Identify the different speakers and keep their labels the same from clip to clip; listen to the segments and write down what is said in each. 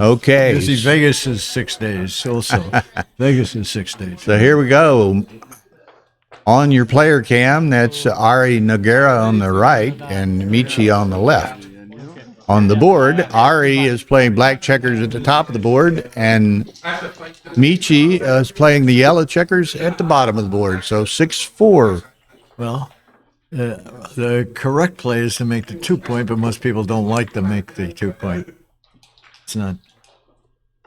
Speaker 1: Okay.
Speaker 2: You see, Vegas is 6 days also. Vegas is 6 days.
Speaker 1: So here we go. On your player cam, that's Ari Nogueira on the right and Michi on the left. On the board, Ari is playing black checkers at the top of the board, and Michi is playing the yellow checkers at the bottom of the board. So 6-4.
Speaker 2: Well, the correct play is to make the 2-point, but most people don't like to make the 2-point. It's not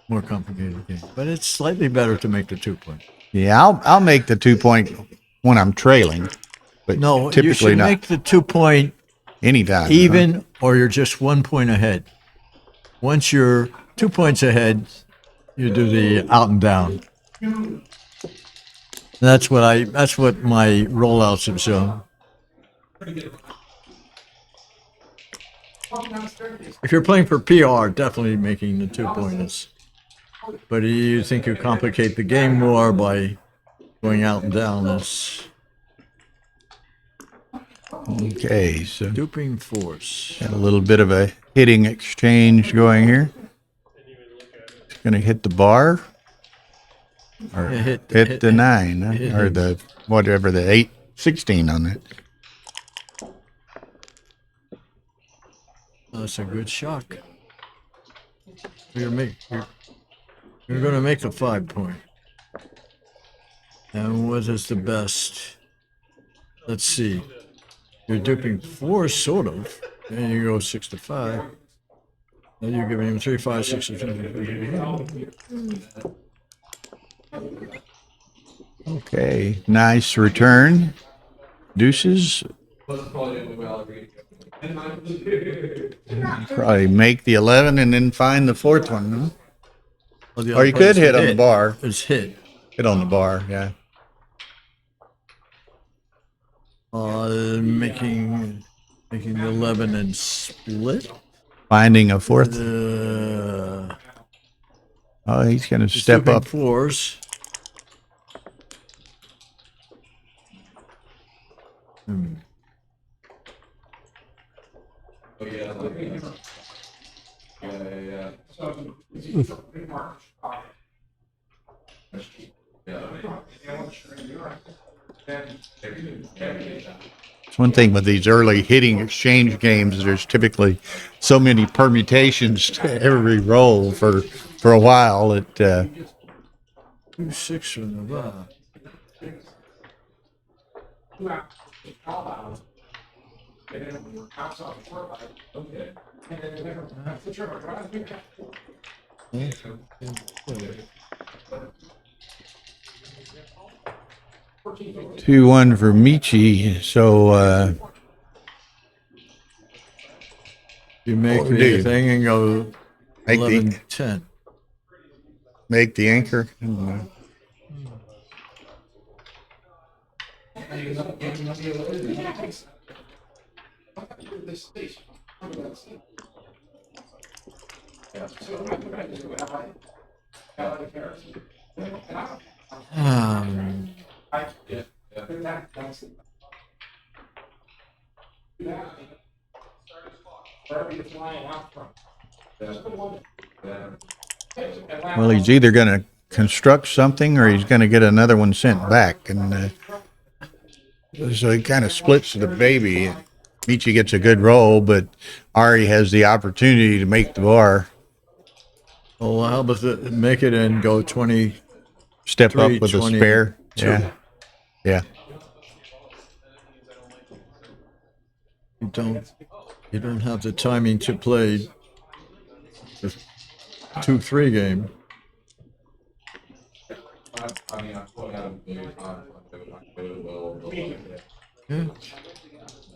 Speaker 2: more complicated game, but it's slightly better to make the 2-point.
Speaker 1: Yeah, I'll make the 2-point when I'm trailing, but
Speaker 2: No,
Speaker 1: typically
Speaker 2: you should
Speaker 1: not
Speaker 2: make the 2-point
Speaker 1: anytime.
Speaker 2: even, or you're just 1 point ahead. Once you're 2 points ahead, you do the out and down. That's what my rollouts have shown. If you're playing for PR, definitely making the 2-point is. But you think you complicate the game more by going out and down. That's
Speaker 1: Okay, so
Speaker 2: duping force.
Speaker 1: got a little bit of a hitting exchange going here. It's going to hit the bar or
Speaker 2: Yeah,
Speaker 1: hit the 9 huh? Or the whatever the 8-16 on it.
Speaker 2: That's a good shock. You're going to make the 5-point. And what is the best? Let's see. You're duping 4, sort of. And you go 6-5. Then you're giving him 3, 5, 6, 7.
Speaker 1: Okay, nice return. Deuces. Probably make the 11 and then find the 4th one. Huh?
Speaker 2: Well,
Speaker 1: Or you could hit on the bar.
Speaker 2: It's hit.
Speaker 1: Hit on the bar, yeah.
Speaker 2: Making the 11 and split.
Speaker 1: Finding a 4th. Oh, he's going to step up.
Speaker 2: 4s.
Speaker 1: It's one thing with these early hitting exchange games, there's typically so many permutations to every roll for a while.
Speaker 2: 2-6 from the bar.
Speaker 1: Two one for Michi. So
Speaker 2: You make the thing and go
Speaker 1: Make
Speaker 2: 11, 10.
Speaker 1: make the anchor. Well, he's either going to construct something or he's going to get another one sent back. And so he kind of splits the baby. Michi gets a good roll, but Ari has the opportunity to make the bar.
Speaker 2: Well, how about make it and go 20.
Speaker 1: Step up with a spare. Yeah. Yeah.
Speaker 2: You don't have the timing to play the 2-3 game. Yeah.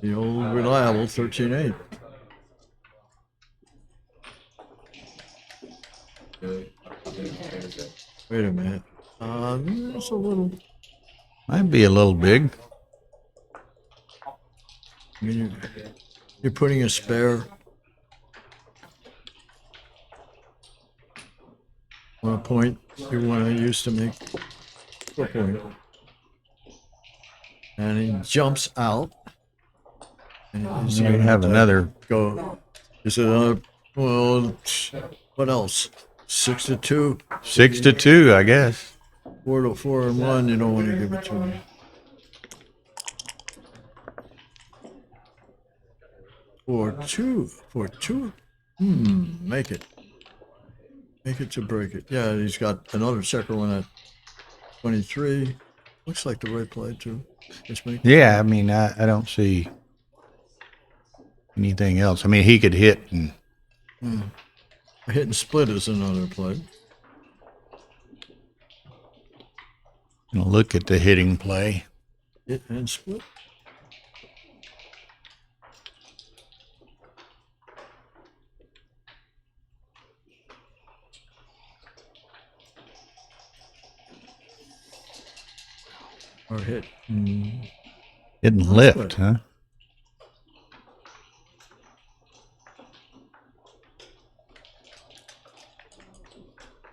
Speaker 2: The old reliable 13-8. Wait a minute. That's a little.
Speaker 1: Might be a little big.
Speaker 2: I mean, you're putting a spare on a point you want to use to make a point. And he jumps out. And
Speaker 1: You have another.
Speaker 2: Go. Is it another? Well, What else? 6-2.
Speaker 1: 6-2, I guess.
Speaker 2: 4 and 1. You don't want to give it to me. 4-2. 4-2. Make it. Make it to break it. Yeah, he's got another checker one at 23. Looks like the right play too. Let's make it.
Speaker 1: Yeah, I mean, I don't see anything else. I mean, he could hit and
Speaker 2: A hit and split is another play.
Speaker 1: look at the hitting play.
Speaker 2: Hit and split. Or hit.
Speaker 1: Didn't lift, huh?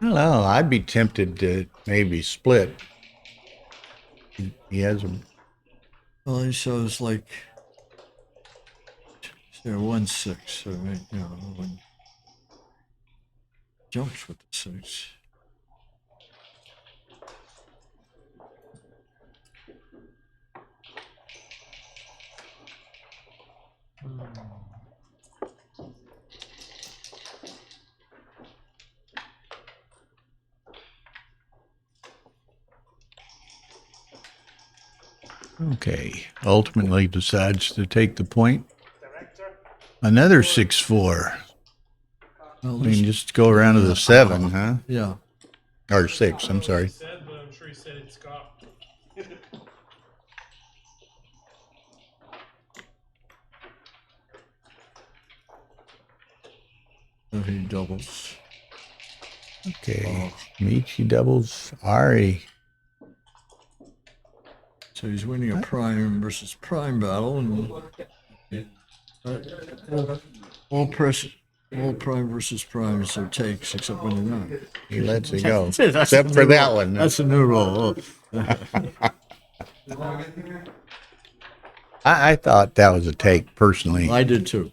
Speaker 1: I don't know. I'd be tempted to maybe split. He has a.
Speaker 2: Well, he shows like 1-6. So right, you know, when jumps with the 6.
Speaker 1: Okay. Ultimately decides to take the point. Another 6-4.
Speaker 2: Well,
Speaker 1: I mean, just go around to the 7, huh?
Speaker 2: yeah.
Speaker 1: Or 6, I'm sorry.
Speaker 3: But I'm sure he said it's Scott.
Speaker 2: So he doubles.
Speaker 1: Okay. Michi doubles Ari.
Speaker 2: So he's winning a prime versus prime battle, and all prime versus primes are takes, except when they're not.
Speaker 1: He lets it go.
Speaker 2: That's
Speaker 1: Except
Speaker 2: the
Speaker 1: for
Speaker 2: new
Speaker 1: that
Speaker 2: rule.
Speaker 1: one.
Speaker 2: That's a new rule.
Speaker 1: I thought that was a take, personally.
Speaker 2: I did too.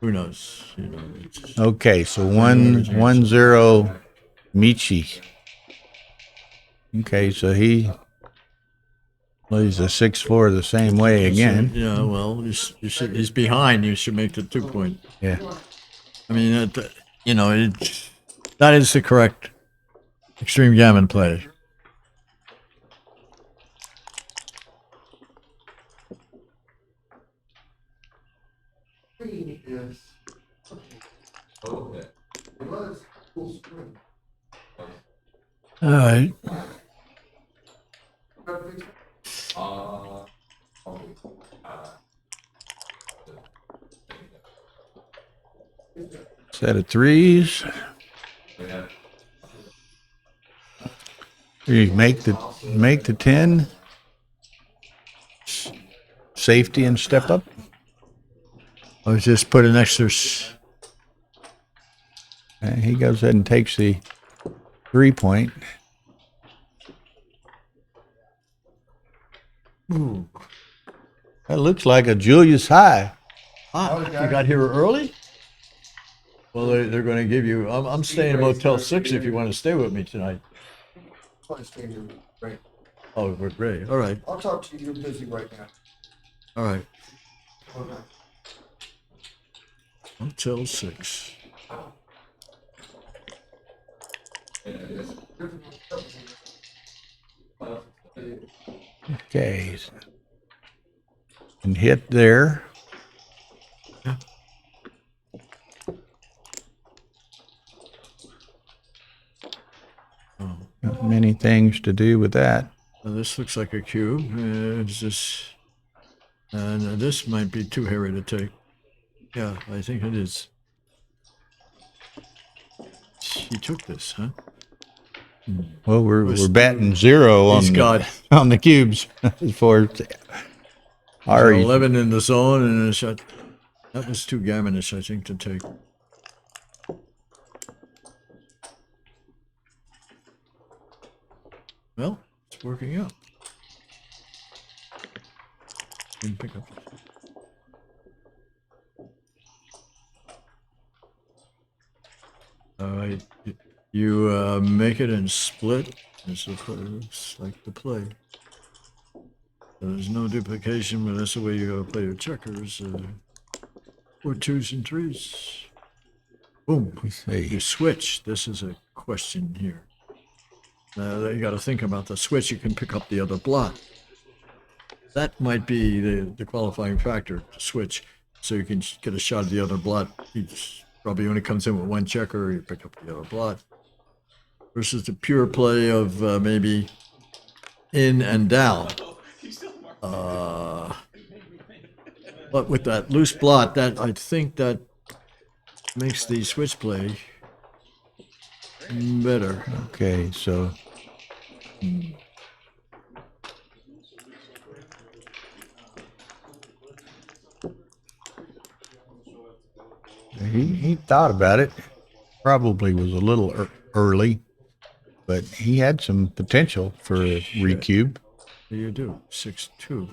Speaker 2: Who knows? You know, it's,
Speaker 1: Okay, so 1-0 Michi. Okay, so he plays a 6-4 the same way again.
Speaker 2: yeah. Well, he's behind. You should make the 2 point.
Speaker 1: Yeah.
Speaker 2: I mean, you know, that is the correct extreme gammon play. All right.
Speaker 1: Set of threes. You make the 10. Safety and step up.
Speaker 2: I was just put an extra.
Speaker 1: And he goes ahead and takes the 3 point.
Speaker 2: Ooh.
Speaker 1: That looks like a Julius high.
Speaker 2: Ah, you got here early? Well, they're going to give you. I'm staying in Motel 6 if you want to stay with me tonight.
Speaker 4: Right.
Speaker 2: Oh, we're great. All right.
Speaker 4: I'll talk to you. You're busy right now.
Speaker 2: All right.
Speaker 4: Okay.
Speaker 2: Motel 6.
Speaker 1: Okay. And hit there. Not many things to do with that.
Speaker 2: Now this looks like a cube. It's just, and this might be too hairy to take. Yeah, I think it is. He took this, huh?
Speaker 1: Well, we're batting 0 on
Speaker 2: He's got
Speaker 1: on the cubes for Ari.
Speaker 2: 11 in the zone and a shot. That was too gammonish, I think, to take. Well, it's working out. Didn't pick up. right. You make it and split. This looks like the play. There's no duplication, but that's the way you gotta play your checkers. 4 2s and 3s. Boom. You switch. This is a question here. Now you got to think about the switch. You can pick up the other blot. That might be the qualifying factor to switch, so you can get a shot at the other blot. He probably only comes in with one checker. You pick up the other blot. Versus the pure play of maybe in and down. But with that loose blot, that I think that makes the switch play better.
Speaker 1: Okay, so he thought about it. Probably was a little early, but he had some potential for a recube.
Speaker 2: What do you do? 6-2.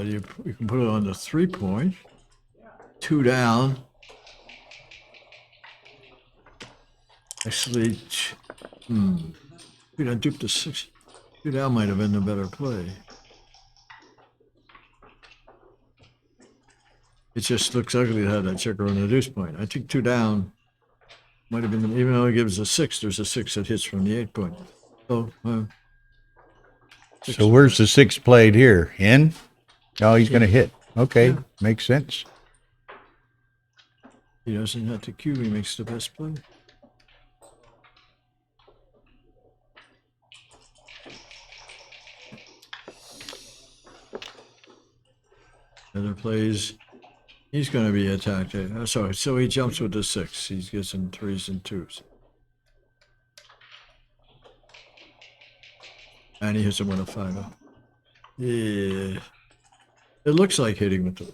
Speaker 2: You can put it on the 3-point. 2 down. Actually, we don't dupe the 6. 2 down might have been a better play. It just looks ugly to have that checker on the deuce point. I think 2 down might have been, even though it gives a 6, there's a 6 that hits from the 8 point.
Speaker 1: So where's the 6 played here? In? Oh, he's going to hit. Okay,
Speaker 2: Yeah.
Speaker 1: Makes sense.
Speaker 2: He doesn't have to cube, he makes the best play. Other plays, he's going to be attacked. So he jumps with the 6. He gets in 3s and 2s. And he hits him with a 5. Yeah. It looks like hitting with the...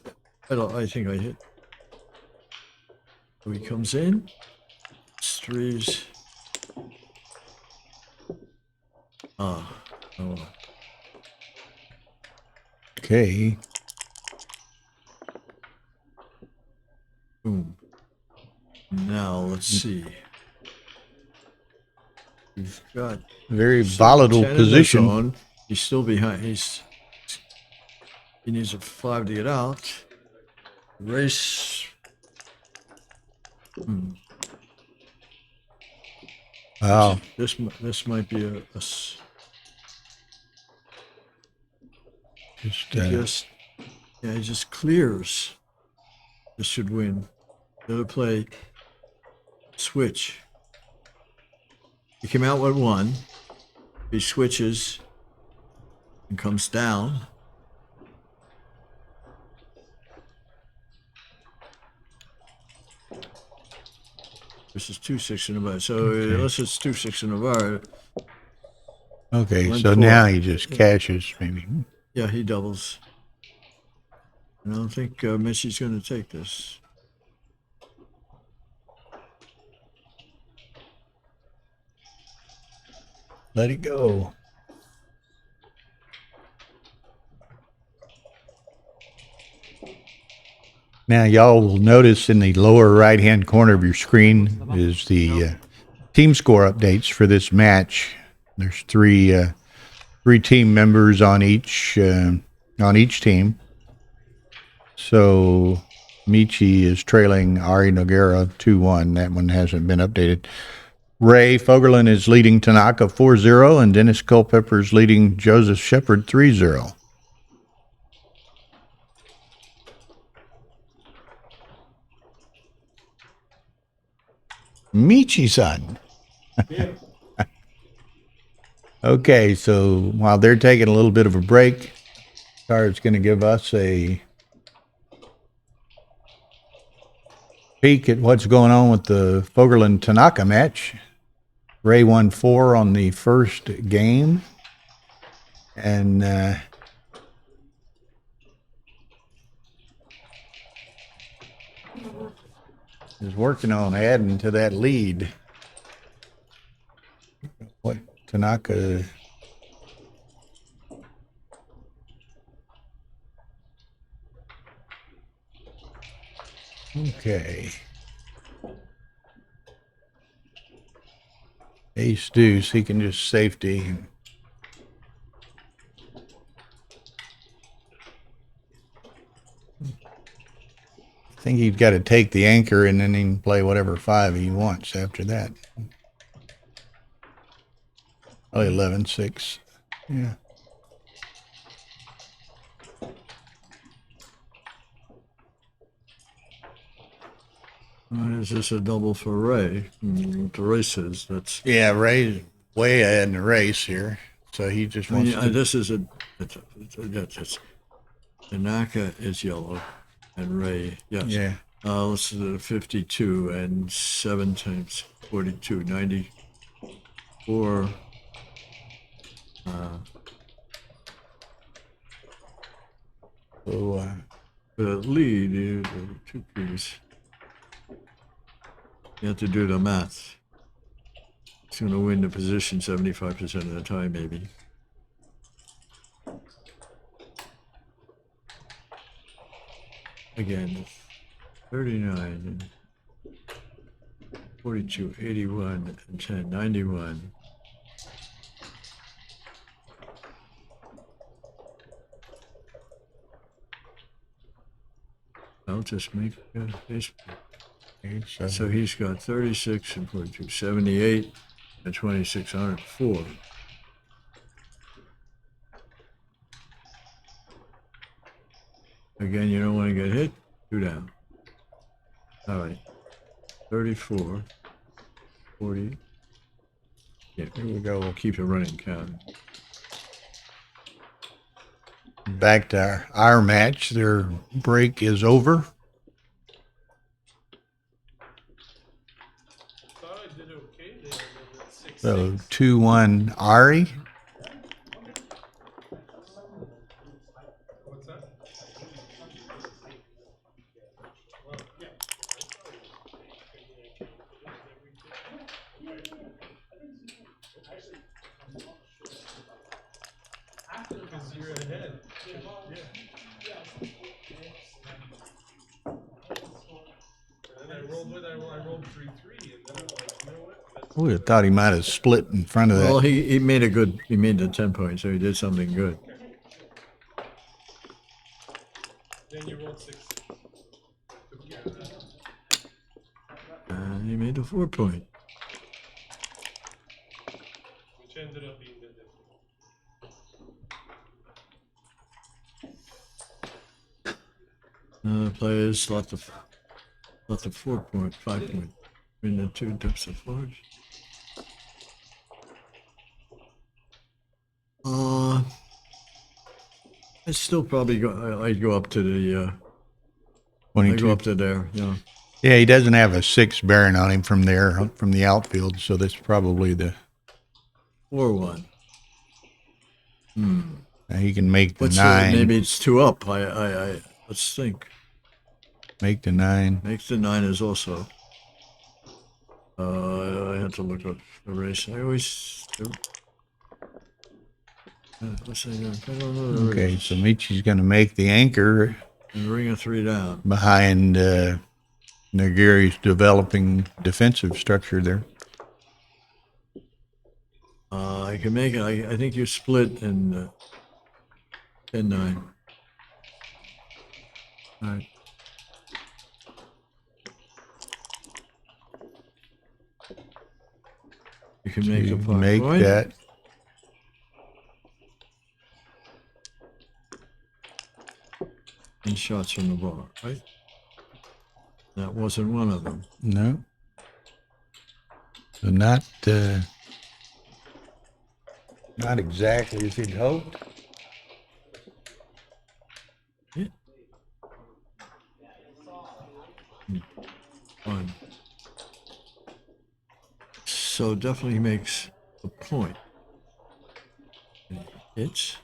Speaker 2: I think I hit. So he comes in. It's 3s. Oh.
Speaker 1: Okay.
Speaker 2: Boom. Now, let's see. We've got...
Speaker 1: Very volatile
Speaker 2: 10 in the
Speaker 1: position.
Speaker 2: zone. He's still behind. He needs a 5 to get out. Race.
Speaker 1: Wow.
Speaker 2: This might be a he just clears. This should win. The other play. Switch. He came out with 1. He switches and comes down. This is 2-6 in a bar. So unless it's 2-6 in a bar.
Speaker 1: Okay,
Speaker 2: Went
Speaker 1: so
Speaker 2: for
Speaker 1: now
Speaker 2: it.
Speaker 1: he just cashes, maybe.
Speaker 2: Yeah, he doubles. I don't think Michi's going to take this.
Speaker 1: Let it go. Now, y'all will notice in the lower right-hand corner of your screen is the team score updates for this match. There's three team members on each team. So Michi is trailing Ari Nogueira 2-1. That one hasn't been updated. Ray Fogerlin is leading Tanaka 4-0, and Dennis Culpepper is leading Joseph Shepard 3-0. Michi-san. Okay, so while they're taking a little bit of a break, Card's going to give us a peek at what's going on with the Fogerlin-Tanaka match. Ray won 4 on the first game, and is working on adding to that lead. What Tanaka? Okay. Ace deuce, he can just safety. I think he's got to take the anchor and then he can play whatever 5 he wants after that. Oh, 11-6. Yeah.
Speaker 2: Is this a double for Ray? What the race is, that's...
Speaker 1: Yeah, Ray's way ahead in the race here. So he just wants to...
Speaker 2: This is Tanaka is yellow, and Ray, yes.
Speaker 1: Yeah.
Speaker 2: Let's do 52 and 7 times 42, 94.
Speaker 1: So,
Speaker 2: The lead is 2 keys. You have to do the math. It's going to win the position 75% of the time, maybe. Again, 39, 42, 81, and 10, 91. I'll just make Facebook. So he's got 36 and 42, 78 and 2,604. Again, you don't want to get hit. 2 down. All right. 34, 40. Yeah,
Speaker 1: here we go.
Speaker 2: we'll keep a running count.
Speaker 1: Back to our match. Their break is over.
Speaker 3: Thought I did okay there. But it's 6-6.
Speaker 1: So 2-1 Ari.
Speaker 3: What's that? Well, yeah. Because you're ahead. Yeah. And then I rolled 3-3, and then I'm like, you know what? That's
Speaker 1: We thought he might have split in front of that.
Speaker 2: Well, he made the 10 points, so he did something good.
Speaker 3: Then you rolled 6.
Speaker 2: And he made the 4 point.
Speaker 3: Which ended up being the difference.
Speaker 2: Players lots of 4 point, 5 point. In the 2 depths of floors. I'd still probably go. I'd go up to the. I'd
Speaker 1: 22.
Speaker 2: go up to there. Yeah.
Speaker 1: Yeah, he doesn't have a 6 bearing on him from there, from the outfield. So that's probably the...
Speaker 2: 4-1.
Speaker 1: He can make the
Speaker 2: What's
Speaker 1: 9.
Speaker 2: maybe it's 2 up. I let's think.
Speaker 1: Make the 9.
Speaker 2: Makes the 9 is also. I had to look up the race. I always do. What's that? I don't know the
Speaker 1: Okay,
Speaker 2: race.
Speaker 1: so Michi's going to make the anchor
Speaker 2: And ring a 3 down.
Speaker 1: behind Nogueira's developing defensive structure there.
Speaker 2: I can make it. I think you split in 10-9. All right. You can make
Speaker 1: You
Speaker 2: a
Speaker 1: can make
Speaker 2: point.
Speaker 1: that.
Speaker 2: And shots from the bar, right? That wasn't one of them.
Speaker 1: No. So not exactly as he'd hoped.
Speaker 2: Yeah. 1. So definitely makes a point. It's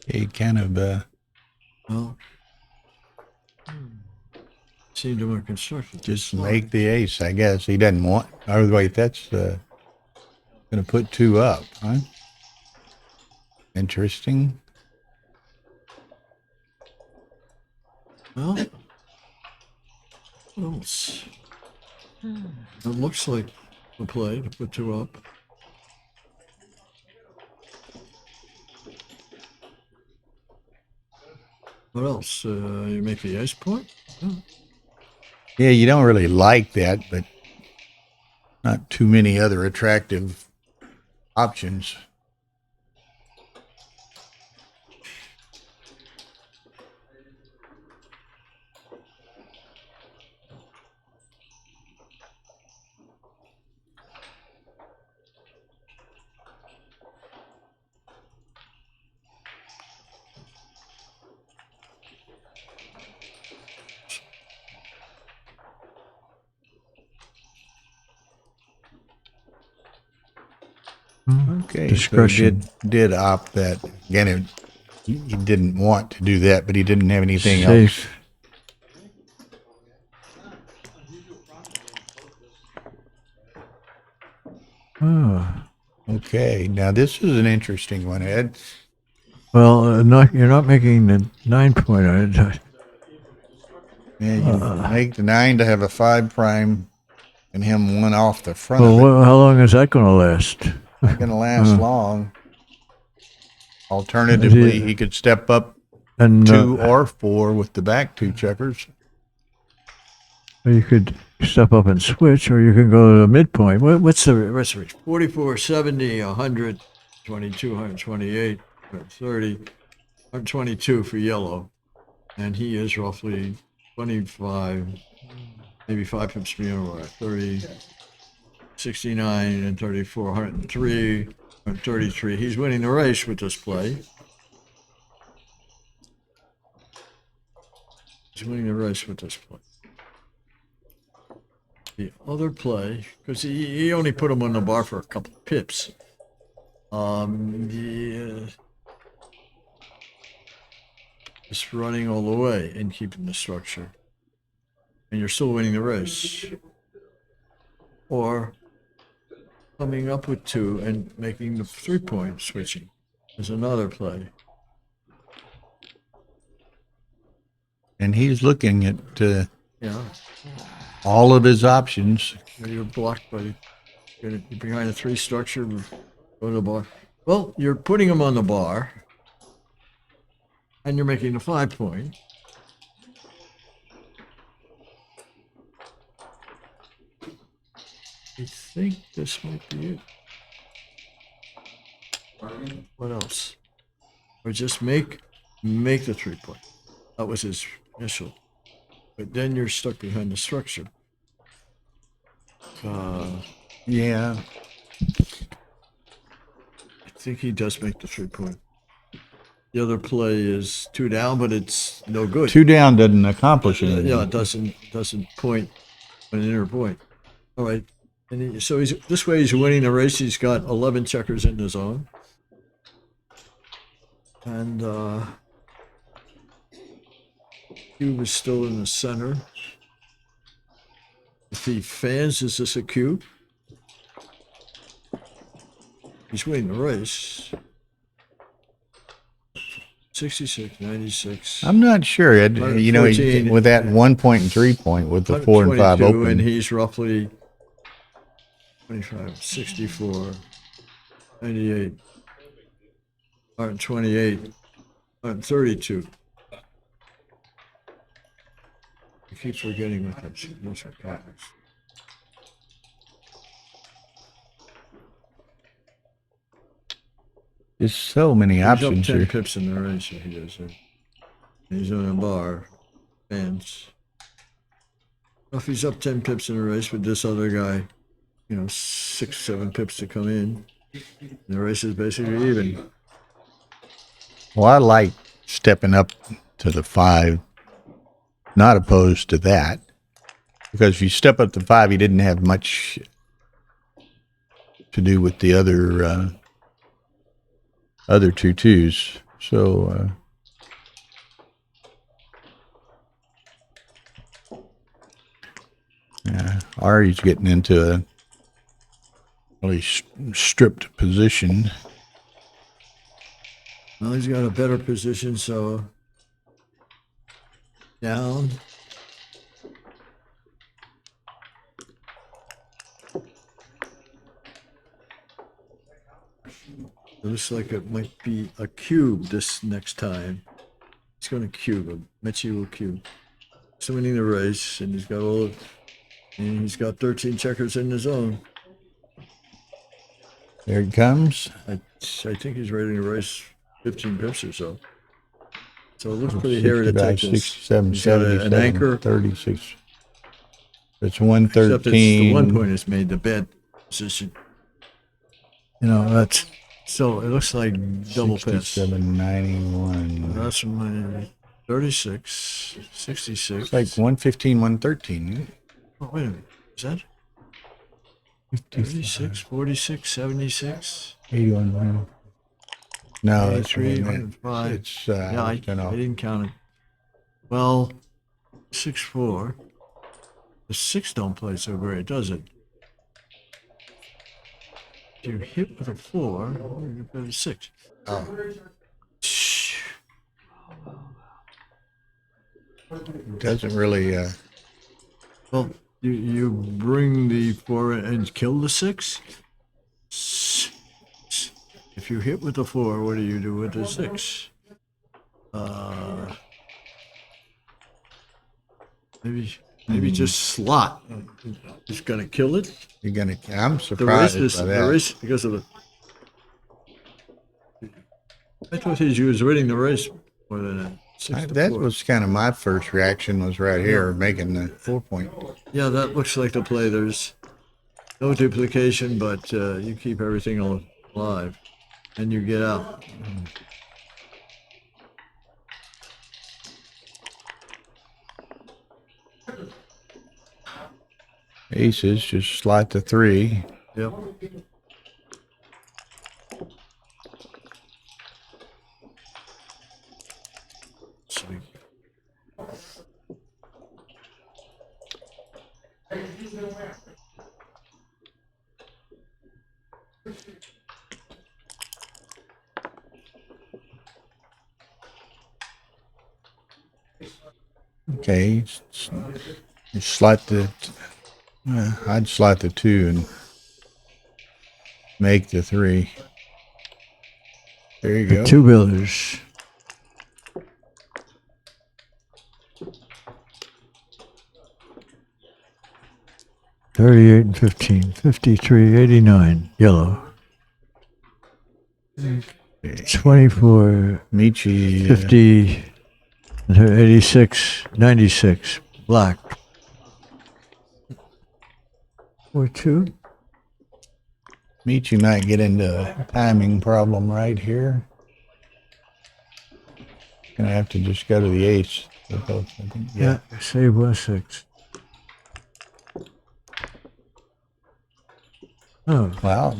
Speaker 1: He kind of
Speaker 2: Well, seemed to want construction.
Speaker 1: just make the ace, I guess. He doesn't want. Oh, wait, that's going to put 2 up, huh? Interesting.
Speaker 2: Well, what else? It looks like the play to put 2 up. What else? You make the ace point? Yeah.
Speaker 1: Yeah, you don't really like that, but not too many other attractive options. Okay,
Speaker 2: Discretion.
Speaker 1: so did opt that. Again, he didn't want to do that, but he didn't have anything else.
Speaker 2: Safe. Oh.
Speaker 1: Okay, now this is an interesting one, Ed.
Speaker 2: Well, you're not making the 9 point on it.
Speaker 1: Yeah, you make the 9 to have a 5 prime and him 1 off the front
Speaker 2: Well,
Speaker 1: of it.
Speaker 2: how long is that going to last?
Speaker 1: Not going to last long. Alternatively, he could step up
Speaker 2: And
Speaker 1: 2 or 4 with the back 2 checkers.
Speaker 2: you could step up and switch, or you can go to the midpoint. What's the range? 44, 70, 100, 22, 128, 130, 122 for yellow. And he is roughly 25, maybe 5 pips below, 30, 69, and 34, 103, 133. He's winning the race with this play. He's winning the race with this play. The other play, because he only put him on the bar for a couple of pips. Just running all the way and keeping the structure. And you're still winning the race. Or coming up with 2 and making the 3 point switching is another play.
Speaker 1: And he's looking at
Speaker 2: Yeah.
Speaker 1: all of his options.
Speaker 2: You're blocked by, you're behind a 3 structure, go to the bar. Well, you're putting him on the bar, and you're making the 5 point. I think this might be it. What else? Or just make the 3 point. That was his initial. But then you're stuck behind the structure.
Speaker 1: Yeah.
Speaker 2: I think he does make the 3 point. The other play is 2 down, but it's no good.
Speaker 1: 2 down doesn't accomplish anything.
Speaker 2: Yeah, it doesn't point an inner point. All right, and so he's this way. He's winning the race. He's got 11 checkers in the zone, and cube is still in the center. If he fans, is this a cube? He's winning the race. 66, 96.
Speaker 1: I'm not sure, Ed. You know,
Speaker 2: 14,
Speaker 1: with that 1 point and 3 point with the 4 and 5
Speaker 2: 122,
Speaker 1: open.
Speaker 2: and he's roughly 25, 64, 98, 128, 132. I keep forgetting what those are patterns.
Speaker 1: There's so many
Speaker 2: He's up
Speaker 1: options
Speaker 2: 10
Speaker 1: here.
Speaker 2: pips in the race. He does it. He's on a bar. Fans. If he's up 10 pips in the race with this other guy, 6, 7 pips to come in, the race is basically even.
Speaker 1: Well, I like stepping up to the 5. Not opposed to that. Because if you step up to 5, he didn't have much to do with the other 2 twos. So, yeah, Ari's getting into a really stripped position.
Speaker 2: Well, he's got a better position, so down. It looks like it might be a cube this next time. He's going to cube him. Michi will cube. He's winning the race, and he's got 13 checkers in his own.
Speaker 1: There it comes.
Speaker 2: I think he's ready to race 15 pips or so. So it looks pretty hairy to take this.
Speaker 1: 67,
Speaker 2: He's got
Speaker 1: 77,
Speaker 2: an anchor.
Speaker 1: 36. It's
Speaker 2: Except it's
Speaker 1: 113.
Speaker 2: the 1 point is made the bad position. You know, that's so it looks like double pips.
Speaker 1: 67, 91.
Speaker 2: That's my 36, 66.
Speaker 1: It's like 115, 113.
Speaker 2: Oh, wait a minute. Is that 36, 46, 76?
Speaker 1: 81. No, it's
Speaker 2: 83, 105.
Speaker 1: It's
Speaker 2: Yeah, I didn't count it. Well, 6-4. The 6 don't play so great, does it? If you hit with a 4, you play the 6.
Speaker 1: Oh. Doesn't really.
Speaker 2: Well, you bring the 4 and kill the 6. If you hit with the 4, what do you do with the 6? Maybe just slot. Just gonna kill it.
Speaker 1: You're gonna. I'm
Speaker 2: The
Speaker 1: surprised
Speaker 2: race
Speaker 1: by
Speaker 2: is
Speaker 1: that.
Speaker 2: the race because of the. I thought he was winning the race more than a 6 to
Speaker 1: That
Speaker 2: 4.
Speaker 1: was kind of my first reaction. Was right here making the 4 point.
Speaker 2: Yeah, that looks like the play. There's no duplication, but you keep everything alive, and you get out.
Speaker 1: Aces just slide to 3.
Speaker 2: Yep. Sweet.
Speaker 1: Okay, you slide the. I'd slide the 2 and make the 3. There you go.
Speaker 2: 2 builders. $38 and $15, $53, $89, yellow. 24,
Speaker 1: Michi.
Speaker 2: 50, 86, 96, black. 4-2.
Speaker 1: Michi might get into a timing problem right here. Gonna have to just go to the ace. For both, I think.
Speaker 2: Yeah, save was 6. Oh,
Speaker 1: Wow.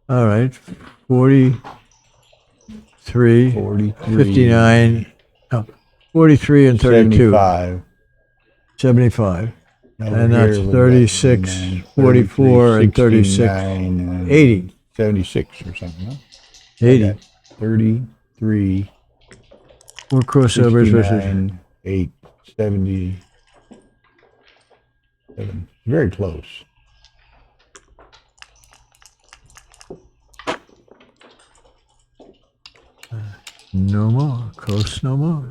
Speaker 2: all right. 43,
Speaker 1: 43.
Speaker 2: 59, oh, 43 and 32.
Speaker 1: 75.
Speaker 2: 75.
Speaker 1: Over
Speaker 2: And that's
Speaker 1: here we've got
Speaker 2: 36,
Speaker 1: 39,
Speaker 2: 44, and 36.
Speaker 1: 69,
Speaker 2: 80.
Speaker 1: 76 or something, huh?
Speaker 2: 80.
Speaker 1: 33,
Speaker 2: More crossovers versus
Speaker 1: 69, 8, 77. Very close.
Speaker 2: no more. Close no more.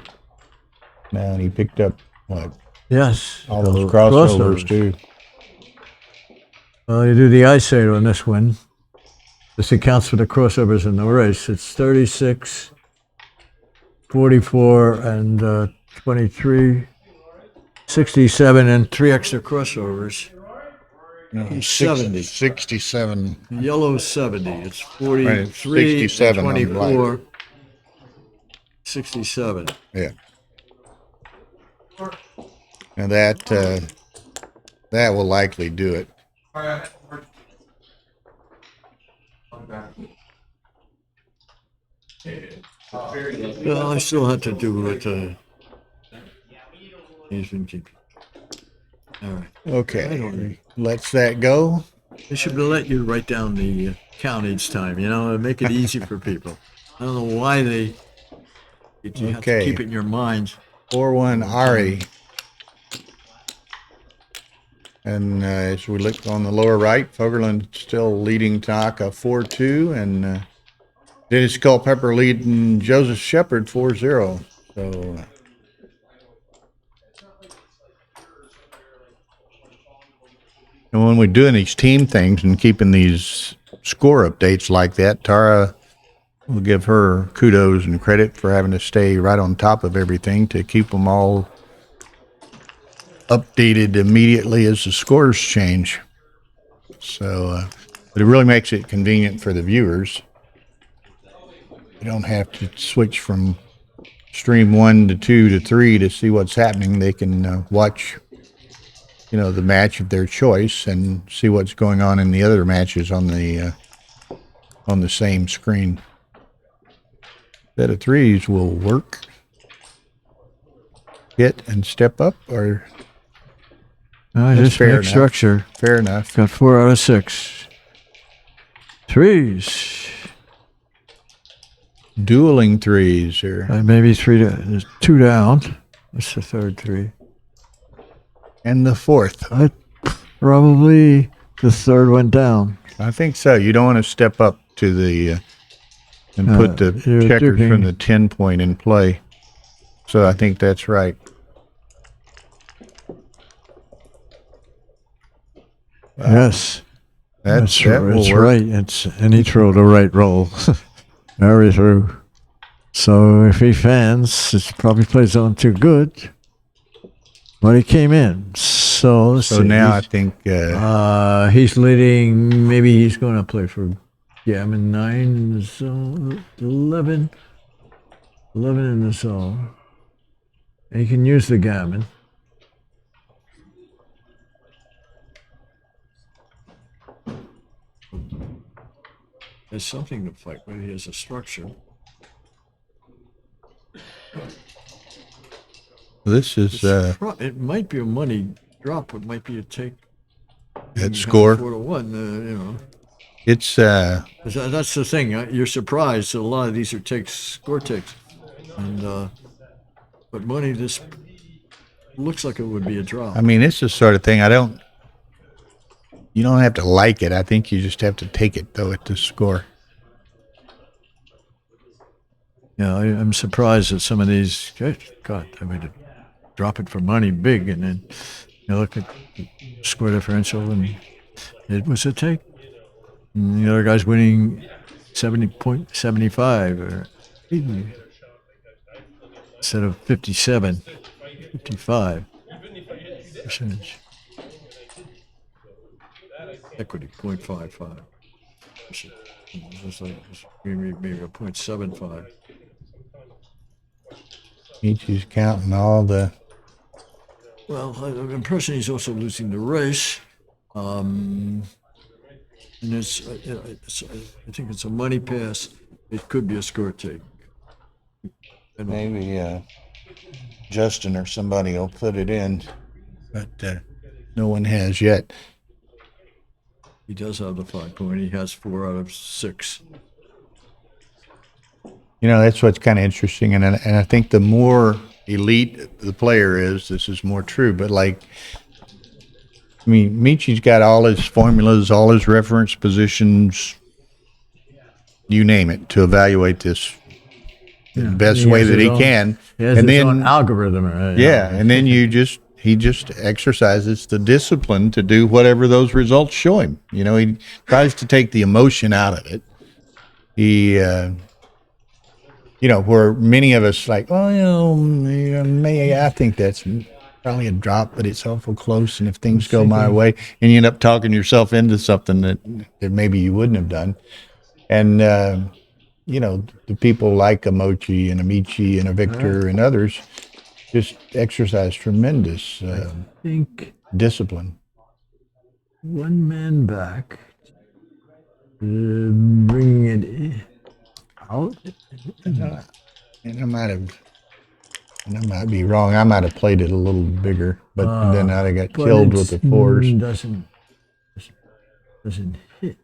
Speaker 1: Now, and he picked up, what,
Speaker 2: Yes.
Speaker 1: all those crossovers, too.
Speaker 2: Well, you do the eyesight on this one. This accounts for the crossovers in the race. It's 36, 44, and 23, 67, and 3 extra crossovers.
Speaker 1: No,
Speaker 2: 70.
Speaker 1: 67.
Speaker 2: Yellow 70. It's
Speaker 1: Right,
Speaker 2: 43,
Speaker 1: 67 on the
Speaker 2: 24, 67.
Speaker 1: Yeah. Now that will likely do it.
Speaker 2: Well, I still have to do what he's been keeping. All right. I
Speaker 1: Okay,
Speaker 2: don't.
Speaker 1: lets that go.
Speaker 2: They should let you write down the count each time. You know, and make it easy for people. I don't know why you have to
Speaker 1: Okay.
Speaker 2: keep it in your mind.
Speaker 1: 4-1 Ari. And as we look on the lower right, Fogerland still leading Taka 4-2, and Dennis Culpepper leading Joseph Shepard 4-0. So and when we're doing these team things and keeping these score updates like that, Tara will give her kudos and credit for having to stay right on top of everything to keep them all updated immediately as the scores change. So, but it really makes it convenient for the viewers. You don't have to switch from stream 1 to 2 to 3 to see what's happening. They can watch, the match of their choice and see what's going on in the other matches on the same screen. Set of threes will work. Hit and step up, or
Speaker 2: Just
Speaker 1: fair
Speaker 2: make
Speaker 1: enough.
Speaker 2: structure.
Speaker 1: Fair enough.
Speaker 2: Got 4 out of 6. Threes.
Speaker 1: Dueling threes, or
Speaker 2: Maybe 2 down. That's the third 3.
Speaker 1: and the fourth.
Speaker 2: Probably the third went down.
Speaker 1: I think so. You don't want to step up to the and put the
Speaker 2: you're
Speaker 1: checkers
Speaker 2: dipping.
Speaker 1: from the 10 point in play. So I think that's right.
Speaker 2: Yes.
Speaker 1: That will
Speaker 2: it's
Speaker 1: work.
Speaker 2: right. It's any throw the right roll. Very through. So if he fans, it probably plays on too good. But he came in. So let's
Speaker 1: So
Speaker 2: see.
Speaker 1: now I think
Speaker 2: He's leading. Maybe he's going to play for Gammon 9 in the zone. 11 in the zone. And he can use the Gammon. There's something to fight with. He has a structure.
Speaker 1: this is
Speaker 2: It might be a money drop. It might be a take.
Speaker 1: that score.
Speaker 2: 4-1.
Speaker 1: It's
Speaker 2: That's the thing. You're surprised that a lot of these are score takes, and but money. This looks like it would be a drop.
Speaker 1: I mean, it's the sort of thing you don't have to like it. I think you just have to take it though at the score.
Speaker 2: Yeah, I'm surprised that some of these. God, I mean, drop it for money big, and then you look at the score differential, and it was a take. And the other guy's winning 70.75 or 80 instead of 57, 55 percentage. Equity 0.55. It's like maybe a 0.75.
Speaker 1: Michi's counting all the.
Speaker 2: Well, I'm impression he's also losing the race. And I think it's a money pass. It could be a score take.
Speaker 1: Maybe Justin or somebody will put it in, but no one has yet.
Speaker 2: He does have the 5 point. He has 4 out of 6.
Speaker 1: That's what's kind of interesting, and I think the more elite the player is, this is more true. But Michi's got all his formulas, all his reference positions, you name it, to evaluate this the best way that he can.
Speaker 2: He has
Speaker 1: and
Speaker 2: his
Speaker 1: then
Speaker 2: own algorithm. Right?
Speaker 1: and then he just exercises the discipline to do whatever those results show him. He tries to take the emotion out of it. He where many of us I think that's probably a drop, but it's awful close. And if things go my way, and you end up talking yourself into something that maybe you wouldn't have done. And, the people like a Mochi and a Michi and a Victor and others just exercise tremendous
Speaker 2: think
Speaker 1: discipline.
Speaker 2: one man back. Bring Out.
Speaker 1: And I might be wrong. I might have played it a little bigger, but then I got
Speaker 2: But
Speaker 1: killed with the fours.
Speaker 2: Doesn't hit.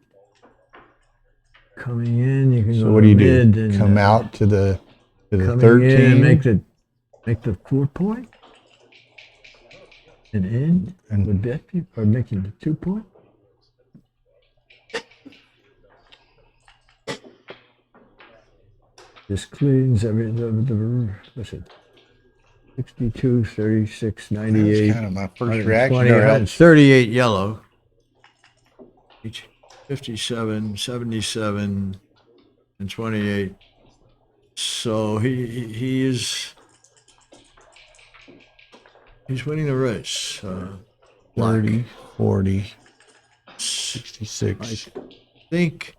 Speaker 2: Coming in, you can
Speaker 1: So
Speaker 2: go
Speaker 1: what do you
Speaker 2: mid
Speaker 1: do?
Speaker 2: and
Speaker 1: Come out to the
Speaker 2: coming
Speaker 1: 13?
Speaker 2: in and make the 4 point and end.
Speaker 1: And-
Speaker 2: Would that be or making the 2 point? This cleans what's it? 62, 36, 98.
Speaker 1: That's kind of my first reaction.
Speaker 2: 120,
Speaker 1: Or else
Speaker 2: 38 yellow. 57, 77, and 28. So he's winning the race.
Speaker 1: 30, 40,
Speaker 2: I
Speaker 1: 66,
Speaker 2: think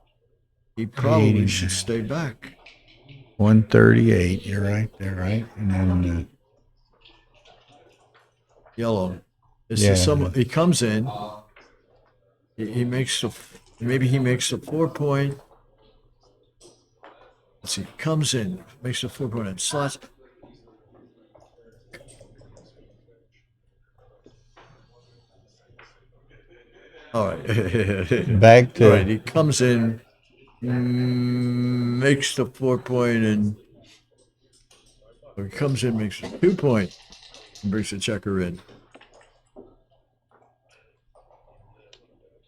Speaker 2: he probably
Speaker 1: 89.
Speaker 2: should stay back.
Speaker 1: 138. You're right there, right? And then
Speaker 2: Yellow.
Speaker 1: Yeah.
Speaker 2: He comes in. He makes maybe he makes the 4 point. Let's see. Comes in, makes the 4 point and slots. All right.
Speaker 1: back to
Speaker 2: All right. He comes in, makes the 4 point, and he comes in, makes the 2 point, and brings the checker in.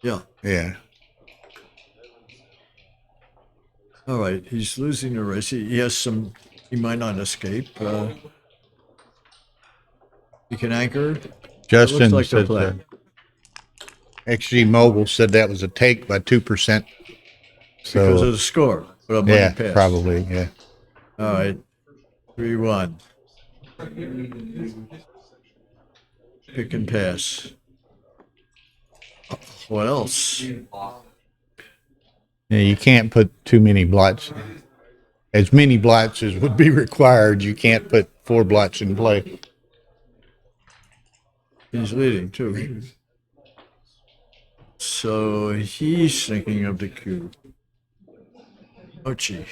Speaker 2: Yeah.
Speaker 1: yeah.
Speaker 2: All right. He's losing the race. He has some. He might not escape. He can anchor.
Speaker 1: Justin
Speaker 2: like the
Speaker 1: said
Speaker 2: play.
Speaker 1: XG Mobile said that was a take by 2%.
Speaker 2: Because
Speaker 1: So
Speaker 2: of the score. But a money
Speaker 1: yeah,
Speaker 2: pass.
Speaker 1: probably yeah.
Speaker 2: All right. 3-1. Pick and pass. What else?
Speaker 1: Yeah, you can't put too many blots. As many blots as would be required, you can't put 4 blots in play.
Speaker 2: He's leading too. So he's thinking of the cube. Michi.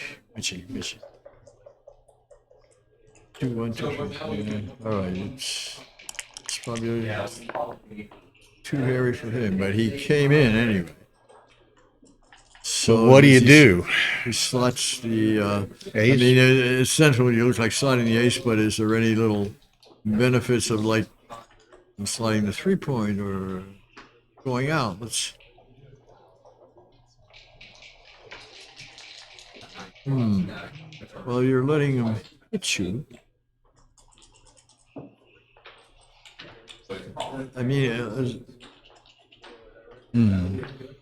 Speaker 2: 2-1, 2. All right, it's probably too hairy for him, but he came in anyway.
Speaker 1: So what do you do?
Speaker 2: He slots the. I
Speaker 1: Ace?
Speaker 2: mean, essentially, it looks like sliding the ace, but is there any little benefits of like sliding the 3 point or going out? Let's. Well, you're letting him hit you. I mean,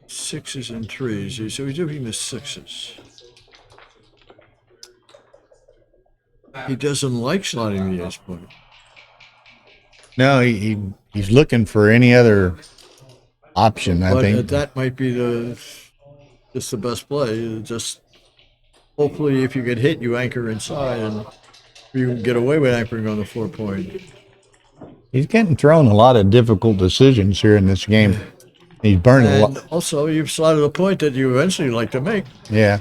Speaker 2: sixes and threes. So he's doing the sixes. He doesn't like sliding the ace point.
Speaker 1: No, he's looking for any other option. I
Speaker 2: But
Speaker 1: think
Speaker 2: that might be just the best play. Just hopefully, if you get hit, you anchor inside, and you can get away with anchoring on the 4 point.
Speaker 1: he's getting thrown a lot of difficult decisions here in this game. He's burning a
Speaker 2: And
Speaker 1: lot.
Speaker 2: also, you've slotted a point that you eventually like to make.
Speaker 1: Yeah.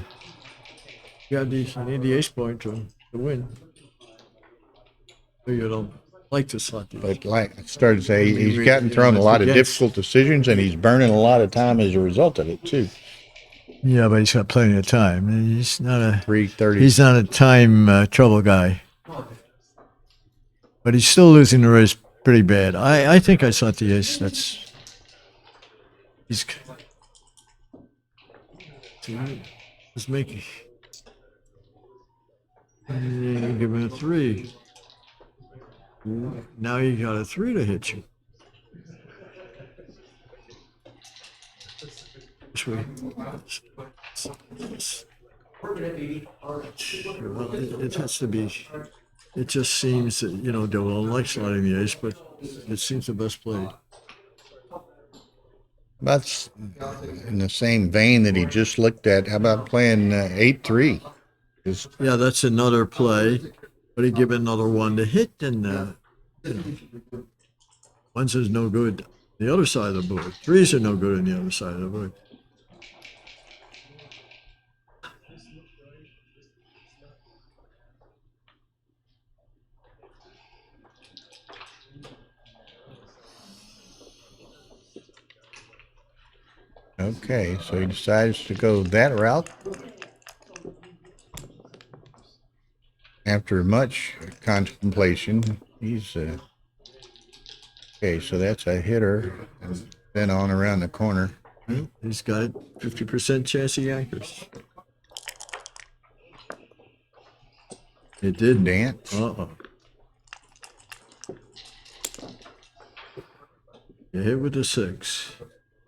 Speaker 2: You need the ace point to win. So you don't like to slot the ace.
Speaker 1: But like I started to say, he's gotten thrown a lot of difficult decisions, and he's burning a lot of time as a result of it too.
Speaker 2: Yeah, but he's got plenty of time. He's not a
Speaker 1: 3:30.
Speaker 2: he's not a time trouble guy. But he's still losing the race pretty bad. I think I slot the ace. He's making. Give him a 3. Now you got a 3 to hit you. This way. Well, it has to be. It just seems that, Dewell likes sliding the ace, but it seems the best play.
Speaker 1: That's in the same vein that he just looked at. How about playing 8-3?
Speaker 2: Yeah, that's another play, but he give another one to hit, and ones is no good. The other side of the board. Threes are no good on the other side of the board.
Speaker 1: Okay, so he decides to go that route. After much contemplation, he's okay. So that's a hitter, and then on around the corner.
Speaker 2: He's got 50% chance he anchors. It did.
Speaker 1: Dance.
Speaker 2: Uh-oh. You hit with the 6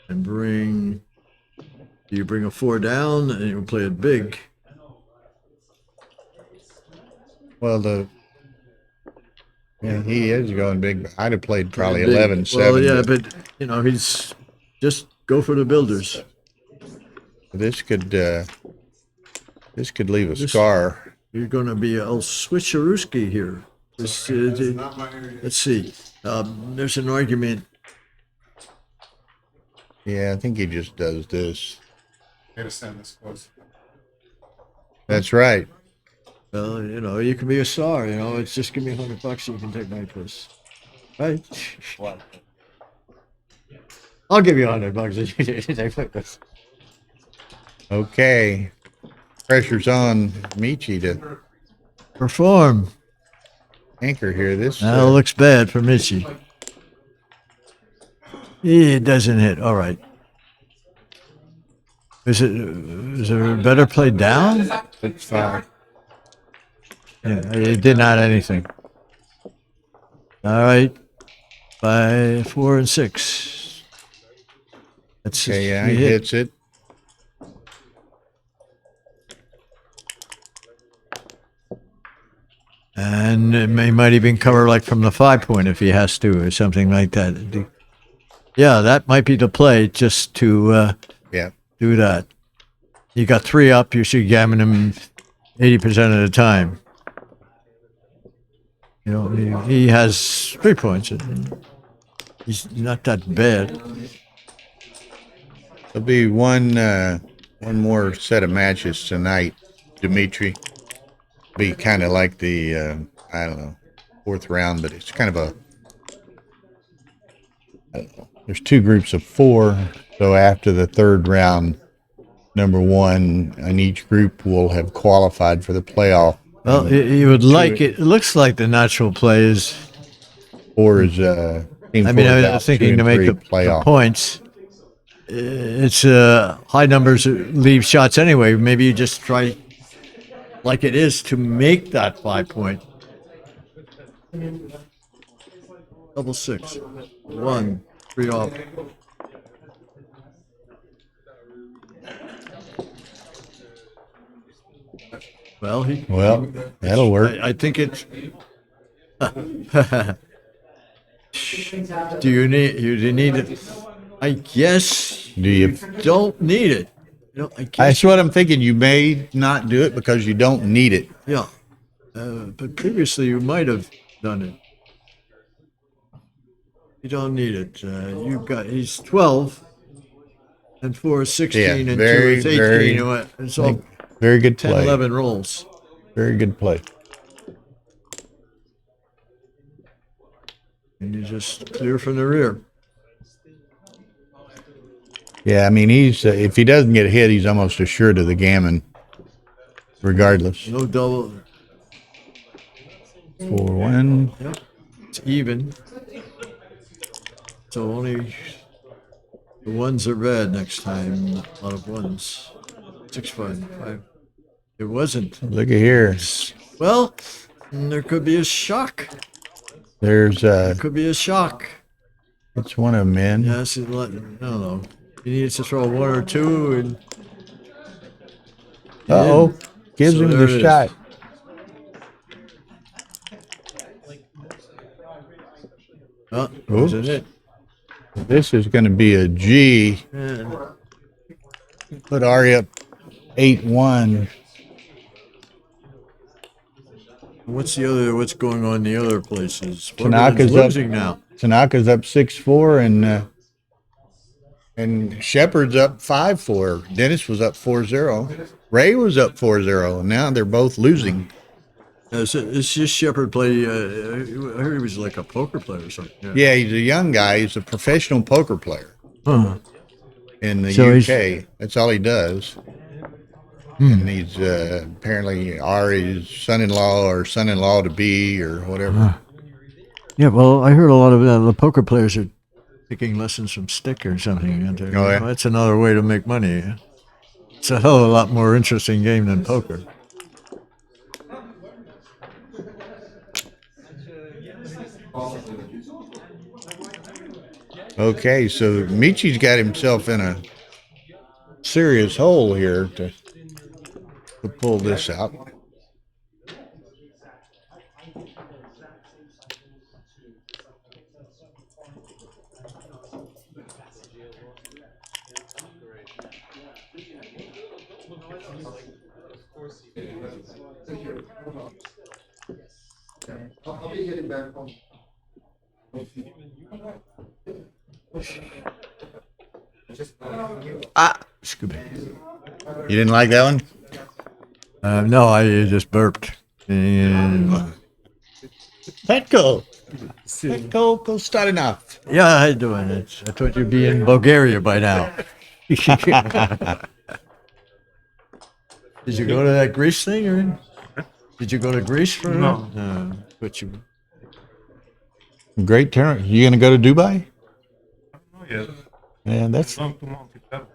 Speaker 2: and you bring a 4 down and you play it big.
Speaker 1: Well, he is going big. I'd have played probably
Speaker 2: Big.
Speaker 1: 11-7.
Speaker 2: Well, yeah, but he's just go for the builders.
Speaker 1: This could leave a scar.
Speaker 2: You're going to be a switcherooski here. Let's see. There's an argument.
Speaker 1: Yeah, I think he just does this.
Speaker 4: Gotta stand this close.
Speaker 1: That's right.
Speaker 2: Well, you can be a star. It's just give me $100 and you can take my place. Right?
Speaker 4: What?
Speaker 2: I'll give you $100 if you take my place.
Speaker 1: Okay. Pressure's on Michi to
Speaker 2: Perform.
Speaker 1: anchor here. This
Speaker 2: That looks bad for Michi. It doesn't hit. All right. Is there a better play down?
Speaker 1: it's fine.
Speaker 2: Yeah, it did not anything. All right. By 4 and 6. That's
Speaker 1: Okay, yeah,
Speaker 2: you
Speaker 1: he
Speaker 2: hit.
Speaker 1: hits it.
Speaker 2: And it might even cover like from the 5 point if he has to or something like that. Yeah, that might be the play just to
Speaker 1: Yeah.
Speaker 2: do that. You got 3 up, you should gammon him 80% of the time. He has 3 points. He's not that bad.
Speaker 1: There'll be one more set of matches tonight, Dimitri. Be kind of like the I don't know, 4th round, but it's kind of a I don't know. There's 2 groups of 4, so after the 3rd round, number 1 in each group will have qualified for the playoff.
Speaker 2: Well, you would like it. It looks like the natural play is.
Speaker 1: 4 is team
Speaker 2: I mean,
Speaker 1: 4 is
Speaker 2: I
Speaker 1: out,
Speaker 2: was
Speaker 1: 2
Speaker 2: thinking
Speaker 1: and
Speaker 2: to make
Speaker 1: 3
Speaker 2: the
Speaker 1: playoff.
Speaker 2: points. It's high numbers leave shots anyway. Maybe you just try like it is to make that 5 point. Double 6. 1, 3 off. Well,
Speaker 1: That'll work.
Speaker 2: I think it's. Do you need it? I guess
Speaker 1: Do you?
Speaker 2: don't need it. I guess.
Speaker 1: That's what I'm thinking. You may not do it because you don't need it.
Speaker 2: Yeah. But previously you might have done it. You don't need it. He's 12 and 4 is 16
Speaker 1: Yeah,
Speaker 2: and 2
Speaker 1: very,
Speaker 2: is 18.
Speaker 1: very-
Speaker 2: It's all
Speaker 1: Very good
Speaker 2: 10,
Speaker 1: play.
Speaker 2: 11 rolls.
Speaker 1: Very good play.
Speaker 2: And you just clear from the rear.
Speaker 1: Yeah, I mean, he's if he doesn't get hit, he's almost assured of the gammon, regardless.
Speaker 2: No double.
Speaker 1: 4-1.
Speaker 2: Yep. It's even. So only the ones are red next time. A lot of ones. 6-5. It wasn't.
Speaker 1: Look at here.
Speaker 2: Well, there could be a shock.
Speaker 1: There's
Speaker 2: Could be a shock.
Speaker 1: it's one of them, man.
Speaker 2: Yes, I don't know. He needs to throw 1 or 2 and.
Speaker 1: Uh-oh. Gives
Speaker 2: So
Speaker 1: him
Speaker 2: there
Speaker 1: the
Speaker 2: it is.
Speaker 1: shot.
Speaker 2: Oh,
Speaker 1: Oops.
Speaker 2: wasn't it?
Speaker 1: This is going to be a G.
Speaker 2: And
Speaker 1: Put Ari up 8-1.
Speaker 2: what's what's going on in the other places?
Speaker 1: Tanaka's
Speaker 2: Borderland's losing now.
Speaker 1: Tanaka's up 6-4, and Shepard's up 5-4. Dennis was up 4-0. Ray was up 4-0. And now they're both losing.
Speaker 2: It's just Shepard play. I heard he was like a poker player or something.
Speaker 1: Yeah, he's a young guy. He's a professional poker player.
Speaker 2: Huh.
Speaker 1: in the
Speaker 2: So
Speaker 1: UK. That's all he does. And he's apparently Ari's son-in-law or son-in-law to be or whatever.
Speaker 2: Yeah, well, I heard a lot of the poker players are taking lessons from Stick or something. And
Speaker 1: Oh, yeah?
Speaker 2: that's another way to make money. It's a hell of a lot more interesting game than poker.
Speaker 1: Okay, so Michi's got himself in a serious hole here to pull this out.
Speaker 2: Scooby.
Speaker 1: You didn't like that one?
Speaker 2: No, I just burped. And,
Speaker 1: Petko. Petko Stadinov.
Speaker 2: yeah, how you doing? I thought you'd be in Bulgaria by now. Did you go to that Greece thing? Or did you go to Greece for
Speaker 4: No.
Speaker 2: But you.
Speaker 1: Great tournament. You going to go to Dubai?
Speaker 4: Oh, yeah.
Speaker 1: Yeah, that's...
Speaker 4: Long to Monte Carlo.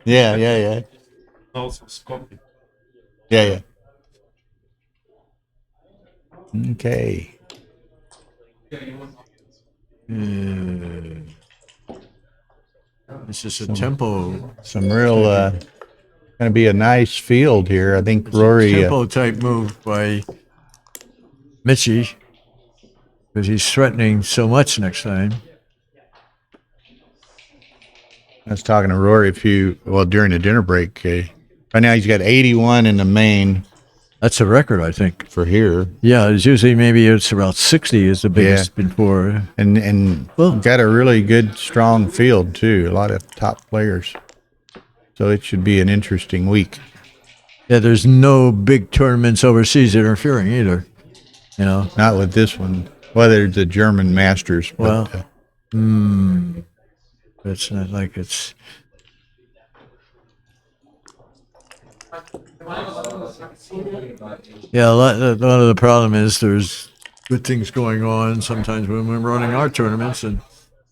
Speaker 1: Yeah.
Speaker 4: Also Skopje.
Speaker 1: Yeah. Okay.
Speaker 2: This is a tempo
Speaker 1: Some real... going to be a nice field here. I think Rory...
Speaker 2: tempo type move by Michie because he's threatening so much next time.
Speaker 1: I was talking to Rory during the dinner break. Right now he's got 81 in the main
Speaker 2: That's a record, I think.
Speaker 1: for here,
Speaker 2: Yeah, it's usually maybe it's about 60 is the biggest before.
Speaker 1: and
Speaker 2: Well-
Speaker 1: got a really good, strong field too. A lot of top players, so it should be an interesting week.
Speaker 2: Yeah, there's no big tournaments overseas interfering either. You know,
Speaker 1: Not with this one, whether it's the German Masters.
Speaker 2: Well-
Speaker 1: But,
Speaker 2: it's not like it's. Yeah, a lot of the problem is there's good things going on sometimes when we're running our tournaments, and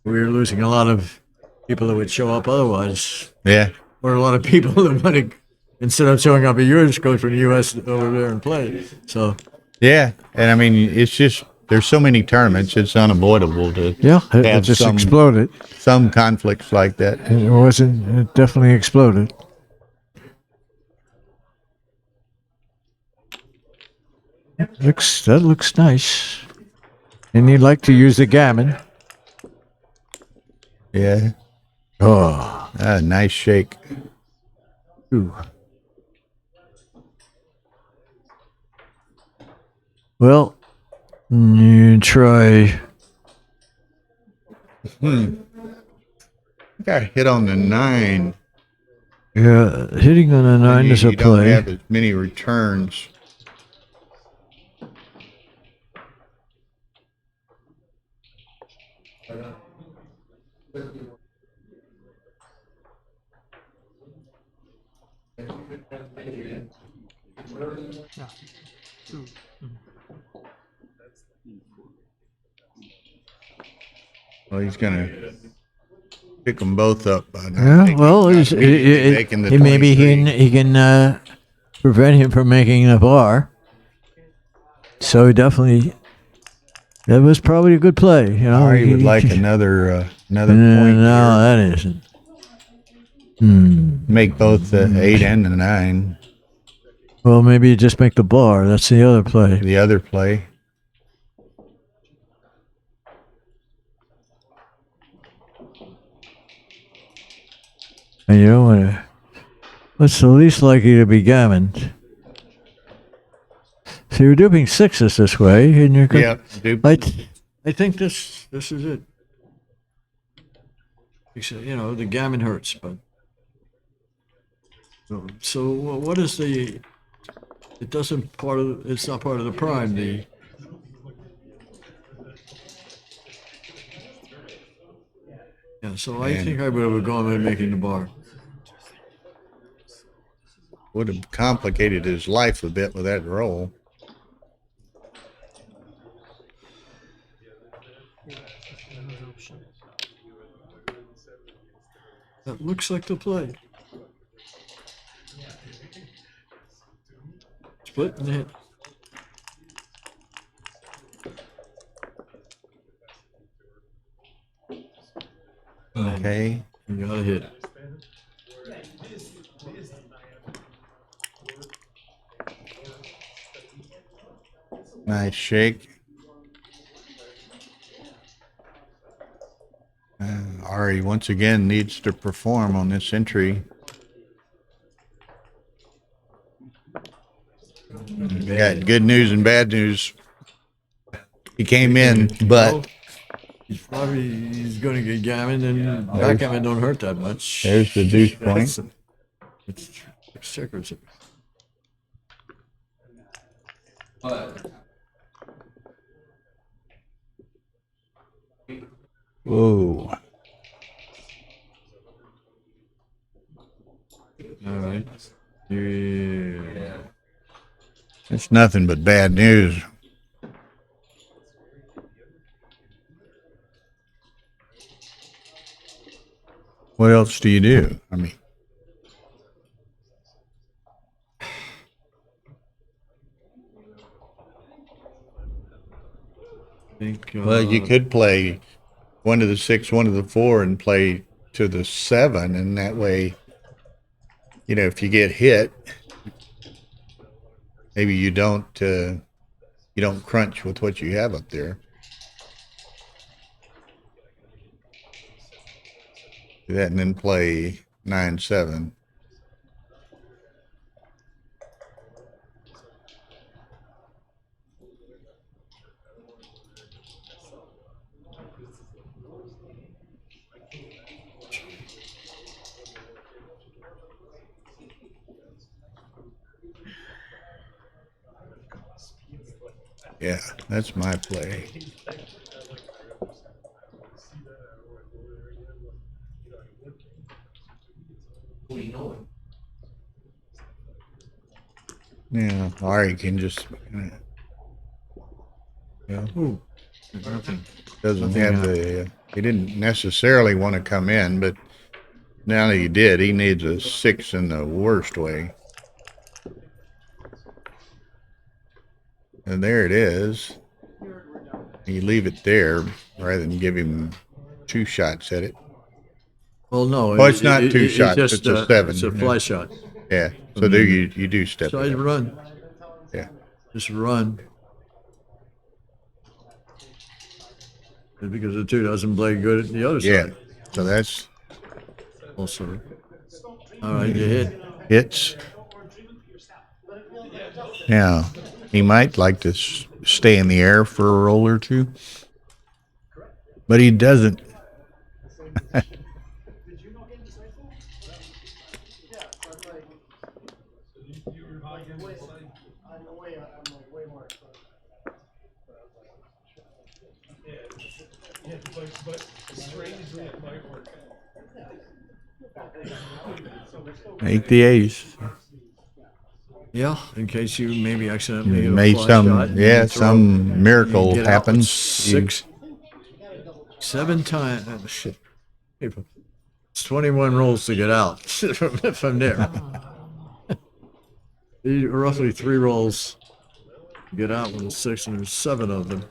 Speaker 2: we're losing a lot of people that would show up otherwise,
Speaker 1: yeah,
Speaker 2: or a lot of people that want to, instead of showing up at yours, go from the U.S. over there and play. So
Speaker 1: yeah, and I mean it's just there's so many tournaments, it's unavoidable to
Speaker 2: it
Speaker 1: have
Speaker 2: just
Speaker 1: some
Speaker 2: exploded.
Speaker 1: some conflicts like that.
Speaker 2: It wasn't. It definitely exploded. That looks nice. And you'd like to use the gammon.
Speaker 1: Yeah,
Speaker 2: Oh.
Speaker 1: nice shake.
Speaker 2: Ooh. Well, you try.
Speaker 1: Got hit on the 9.
Speaker 2: Yeah, hitting on a 9 is a
Speaker 1: You don't
Speaker 2: play.
Speaker 1: have as many returns. Well, he's gonna pick them both up by now.
Speaker 2: Yeah, well,
Speaker 1: making the
Speaker 2: maybe
Speaker 1: 23.
Speaker 2: he can prevent him from making the bar. So definitely, that was probably a good play. You know,
Speaker 1: Ari would like another
Speaker 2: No,
Speaker 1: point here.
Speaker 2: that isn't.
Speaker 1: Make both the 8 and the 9.
Speaker 2: Well, maybe you just make the bar. That's the other play.
Speaker 1: The other play.
Speaker 2: And you don't want to. What's the least likely to be gammon? So you're duping 6s this way, and you're good.
Speaker 1: Yep.
Speaker 2: I think this is it. Except, you know, the gammon hurts, but. So what is the? It doesn't part of. It's not part of the prime. The. Yeah, so I think I would have gone with making the bar.
Speaker 1: Would have complicated his life a bit with that roll.
Speaker 2: That looks like the play. Split and hit.
Speaker 1: Okay.
Speaker 2: You got a hit.
Speaker 1: Nice shake. Ari once again needs to perform on this entry. We got good news and bad news. He came in, but
Speaker 2: he's going to get gammon, and backgammon don't hurt that much.
Speaker 1: there's the deuce point.
Speaker 2: It's checkers.
Speaker 1: Whoa.
Speaker 2: All right. Yeah.
Speaker 1: It's nothing but bad news. What else do you do? I mean, well, you could play 1 to the 6, 1 to the 4, and play to the 7, and that way, you know, if you get hit, maybe you don't crunch with what you have up there. Do that and then play 9-7. Yeah, that's my play. Yeah, Ari can just,
Speaker 2: Ooh, nothing.
Speaker 1: doesn't have the, he didn't necessarily want to come in, but now that he did, he needs a 6 in the worst way. And there it is. You leave it there rather than give him 2 shots at it.
Speaker 2: Well, no.
Speaker 1: Well, it's not 2 shots, it's a 7.
Speaker 2: It's a fly shot.
Speaker 1: Yeah, so there you do step
Speaker 2: So
Speaker 1: it
Speaker 2: I
Speaker 1: up.
Speaker 2: run.
Speaker 1: Yeah.
Speaker 2: Just run. Because the 2 doesn't play good at the other
Speaker 1: Yeah,
Speaker 2: side.
Speaker 1: so that's
Speaker 2: Also. All right, you hit.
Speaker 1: hits. Now, he might like to stay in the air for a roll or 2, but he doesn't.
Speaker 3: But strangely, it might work.
Speaker 1: Make the ace.
Speaker 2: Yeah, in case you maybe accidentally hit a
Speaker 1: Made
Speaker 2: fly
Speaker 1: some,
Speaker 2: shot.
Speaker 1: yeah,
Speaker 2: You throw-
Speaker 1: some miracle
Speaker 2: get out with
Speaker 1: happens.
Speaker 2: 6, 7 times. Shit. It's 21 rolls to get out from there. Roughly 3 rolls to get out with a 6, and there's 7 of them.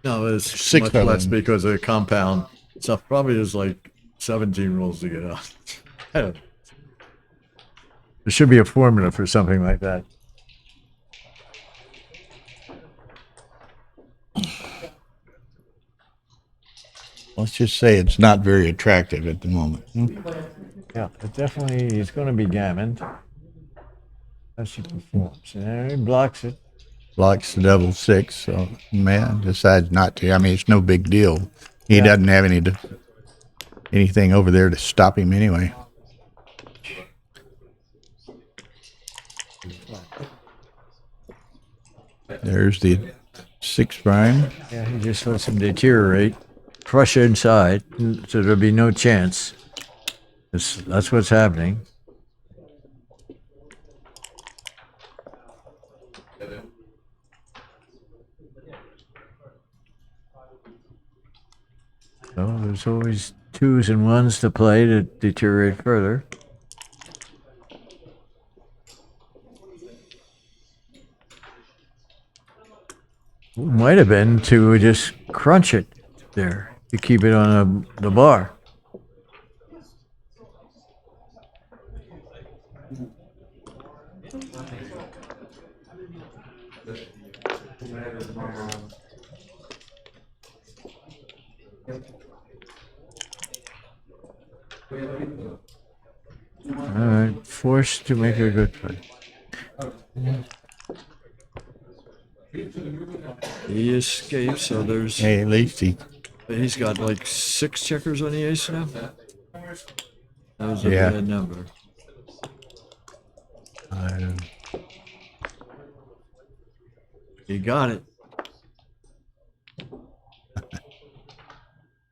Speaker 2: No, it's
Speaker 1: 6
Speaker 2: much
Speaker 1: of
Speaker 2: less
Speaker 1: them.
Speaker 2: because of the compound. So probably there's like 17 rolls to get out. I don't know. There should be a formula for something like that.
Speaker 1: Let's just say it's not very attractive at the moment.
Speaker 2: Yeah, but definitely he's going to be gammoned as he performs. And he blocks it.
Speaker 1: Blocks the double 6, so man decides not to. I mean, it's no big deal. He doesn't have anything over there to stop him anyway. There's the 6 prime.
Speaker 2: Yeah, he just lets him deteriorate, crush inside, so there'll be no chance. That's what's happening. So there's always twos and ones to play to deteriorate further. Might have been to just crunch it there to keep it on the bar. All right, forced to make a good play. He escapes, so there's.
Speaker 1: Hey, at least
Speaker 2: He's got like 6 checkers on the ace now. That was a
Speaker 1: Yeah.
Speaker 2: bad number. He got it.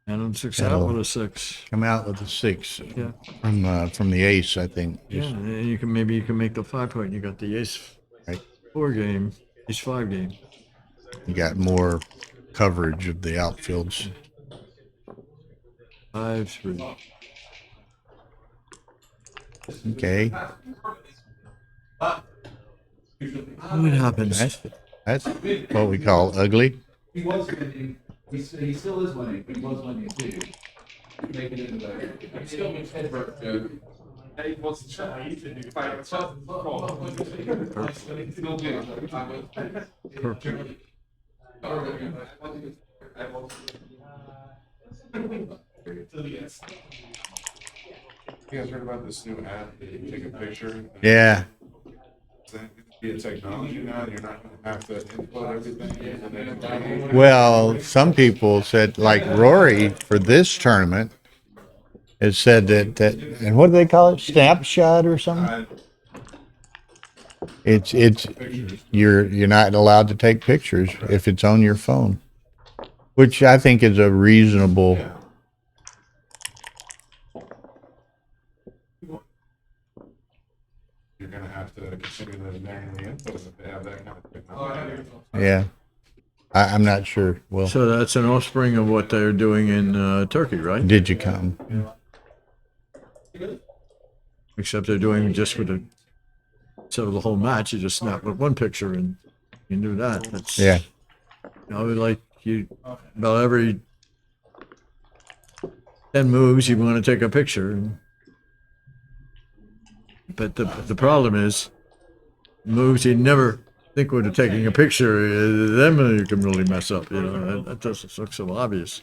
Speaker 2: And on 6 out
Speaker 1: That'll-
Speaker 2: with a 6.
Speaker 1: come out with a 6
Speaker 2: Yeah.
Speaker 1: from the ace, I think.
Speaker 2: Yeah,
Speaker 1: Just-
Speaker 2: and you can make the 5 point. You got the ace
Speaker 1: Right.
Speaker 2: 4 game, ace 5 game.
Speaker 1: You got more coverage of the outfields.
Speaker 2: 5-3.
Speaker 1: Okay,
Speaker 2: What happens?
Speaker 1: that's what we call ugly.
Speaker 5: He was winning. He still is winning. He was winning too. Make it into the. He still makes head burp joke.
Speaker 3: He wasn't shy. He didn't fight.
Speaker 5: Still good.
Speaker 4: You guys heard about this new app that you can take a picture? and
Speaker 1: Yeah,
Speaker 4: it's gonna be a technology now, and you're not gonna have to input everything in, and then
Speaker 1: well, some people said, like Rory for this tournament, has said that and what do they call it? Snapshot or something? It's you're not allowed to take pictures if it's on your phone, which I think is a reasonable.
Speaker 4: you're gonna have to continue to manually input if they have that kind of technology.
Speaker 1: Yeah, I'm not sure. Well,
Speaker 2: So that's an offspring of what they're doing in Turkey, right?
Speaker 1: did you come?
Speaker 2: Except they're doing just with instead of the whole match, you just snap with one picture and you can do that. That's,
Speaker 1: Yeah.
Speaker 2: like about every 10 moves, you want to take a picture. But the problem is, moves you never think would have taken a picture, them you can really mess up. That doesn't look so obvious.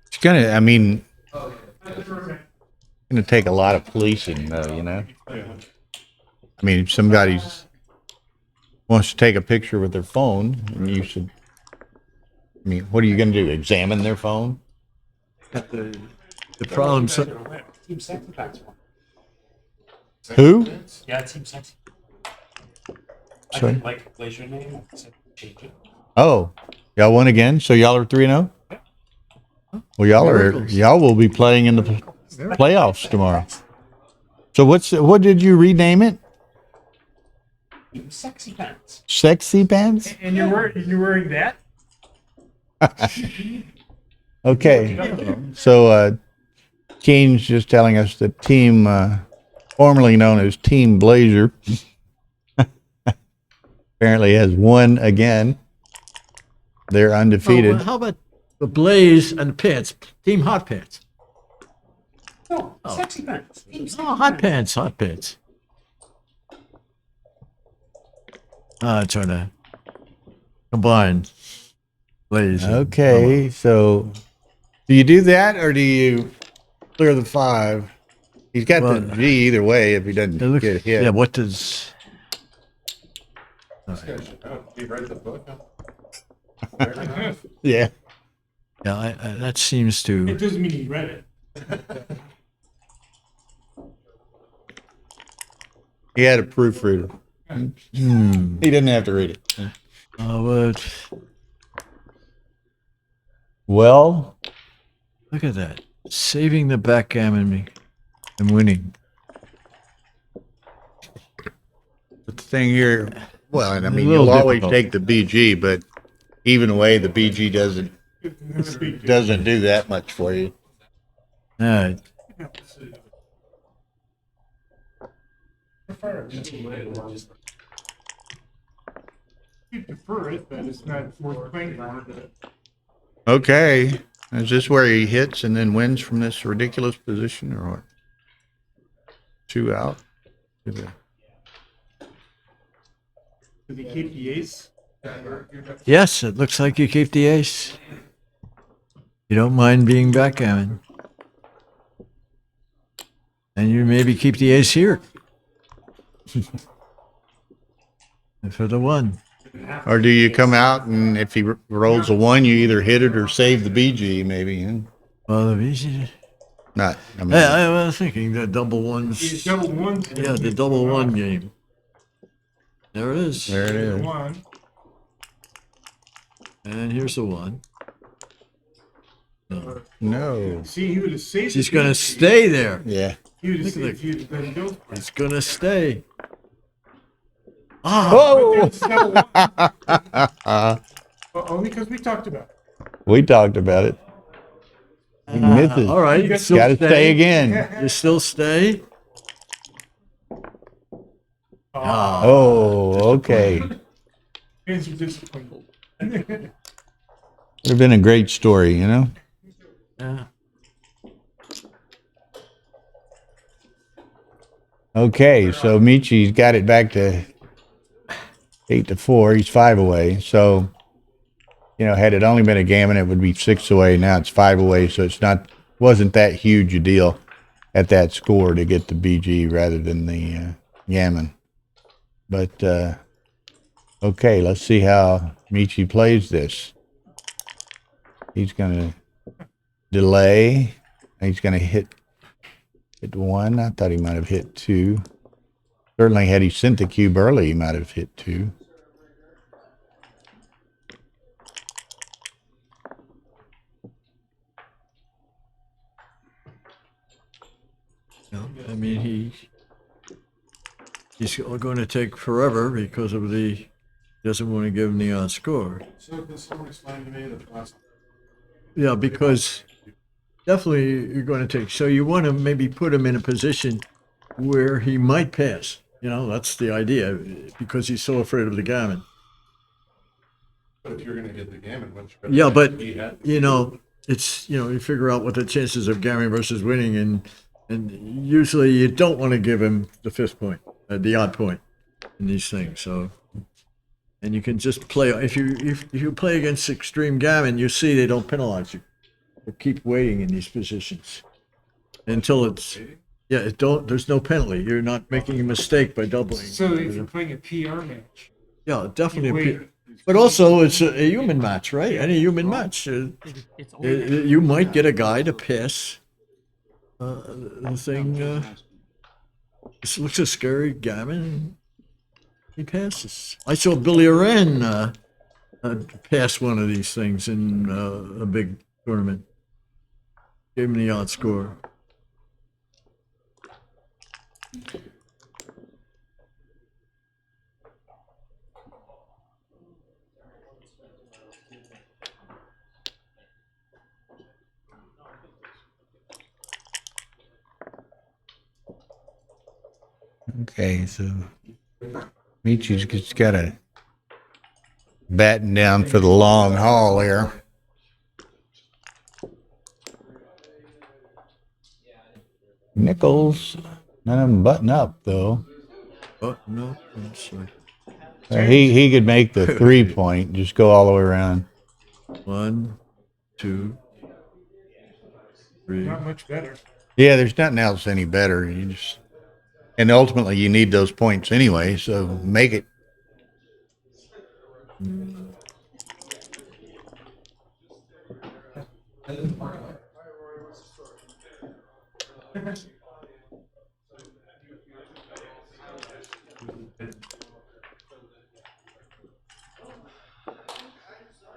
Speaker 1: It's gonna. I mean, gonna take a lot of policing, though. I mean, if somebody wants to take a picture with their phone, and you should. I mean, what are you gonna do? Examine their phone?
Speaker 2: The problem,
Speaker 6: Team Sexy Packs one.
Speaker 1: Who?
Speaker 6: Yeah, Team Sexy. I
Speaker 1: Sorry?
Speaker 6: didn't like place your name. I said change it.
Speaker 1: Oh, y'all won again. So y'all are 3-0. Well,
Speaker 2: Miracles.
Speaker 1: y'all will be playing in the playoffs tomorrow. So what did you rename it?
Speaker 6: Team Sexy Pants.
Speaker 1: Sexy pants?
Speaker 3: And you're wearing that?
Speaker 1: Okay. So Keen's just telling us that team, formerly known as Team Blazer, apparently has won again. They're undefeated.
Speaker 2: how about the Blaze and the Pants? Team Hot Pants.
Speaker 6: No, Sexy Pants. Team Sexy
Speaker 2: Oh, Hot Pants, Hot Pants. Trying to combine Blaze. and-
Speaker 1: Okay, so do you do that or do you clear the 5? He's got
Speaker 2: Well,
Speaker 1: the G either way if he doesn't
Speaker 2: It looks,
Speaker 1: get hit.
Speaker 2: yeah, what does...
Speaker 4: He read the book.
Speaker 1: Yeah.
Speaker 2: Yeah, that seems to...
Speaker 3: It doesn't mean he read it.
Speaker 1: He had a proofreader. He didn't have to read it. Well,
Speaker 2: Look at that. Saving the backgammon and winning.
Speaker 1: the thing here. Well, and I mean,
Speaker 2: little
Speaker 1: you'll always
Speaker 2: difficult.
Speaker 1: take the BG, but even away, the BG doesn't do that much for you.
Speaker 2: All right.
Speaker 7: You prefer it, but it's not worth playing for.
Speaker 1: Okay. Is this where he hits and then wins from this ridiculous position, or what? 2 out.
Speaker 7: Did he keep the ace?
Speaker 2: Yes, it looks like you keep the ace. You don't mind being backgammon. And you maybe keep the ace here. For the 1.
Speaker 1: Or do you come out and if he rolls a 1, you either hit it or save the BG, maybe? Huh?
Speaker 2: Well, the easy.
Speaker 1: Not. I mean,
Speaker 2: I was thinking the double ones.
Speaker 7: He's double one.
Speaker 2: Yeah, the double 1 game. There it is.
Speaker 1: there it is.
Speaker 7: One.
Speaker 2: And here's the 1. No.
Speaker 1: No.
Speaker 7: See, he would have saved.
Speaker 2: She's going to stay there.
Speaker 1: Yeah.
Speaker 7: He would have
Speaker 2: Look at
Speaker 7: saved. He would have let him go.
Speaker 2: It's going to stay. Ah,
Speaker 1: Oh!
Speaker 7: It's double one. Only because we talked about it.
Speaker 1: We talked about it. He misses.
Speaker 2: all right. You still
Speaker 1: Got to stay again.
Speaker 2: You still stay?
Speaker 1: Oh, okay. Would
Speaker 7: Fans are disappointed.
Speaker 1: have been a great story, you know?
Speaker 2: Yeah.
Speaker 1: Okay, so Michi's got it back to 8-4. He's 5 away. So, you know, had it only been a gammon, it would be 6 away. Now it's 5 away, so it's wasn't that huge a deal at that score to get the BG rather than the gammon. But okay, let's see how Michi plays this. He's gonna delay. He's gonna hit 1. I thought he might have hit 2. Certainly, had he sent the cube early, he might have hit 2.
Speaker 2: No, I mean, he's going to take forever because of he doesn't want to give him the on score.
Speaker 4: So can someone explain to me the process?
Speaker 2: Yeah, because definitely you're going to take. So you want to maybe put him in a position where he might pass. You know, that's the idea because he's so afraid of the gammon.
Speaker 4: But if you're gonna get the gammon, what's your
Speaker 2: Yeah, but
Speaker 4: he had?
Speaker 2: you know, it's you figure out what the chances of gammon versus winning, and usually you don't want to give him the 5th point, the odd point in these things. So, and you can just play if you play against extreme gammon, you see they don't penalize you. They keep waiting in these positions until it's there's no penalty. You're not making a mistake by doubling.
Speaker 7: So if you're playing a PR match,
Speaker 2: Yeah, definitely.
Speaker 7: wait.
Speaker 2: But also, it's a human match, right? Any human match, you might get a guy to pass the thing. This looks a scary gammon. He passes. I saw Billy Oren pass one of these things in a big tournament. Gave him the odd score.
Speaker 1: Okay, so Michi's just got to batten down for the long haul here. Nickels, none of them button up though.
Speaker 2: Oh no! I'm sorry.
Speaker 1: He could make the 3 point, just go all the way around.
Speaker 2: 1, 2, 3.
Speaker 7: Not much better.
Speaker 1: Yeah, there's nothing else any better. And ultimately you need those points anyway, so make it.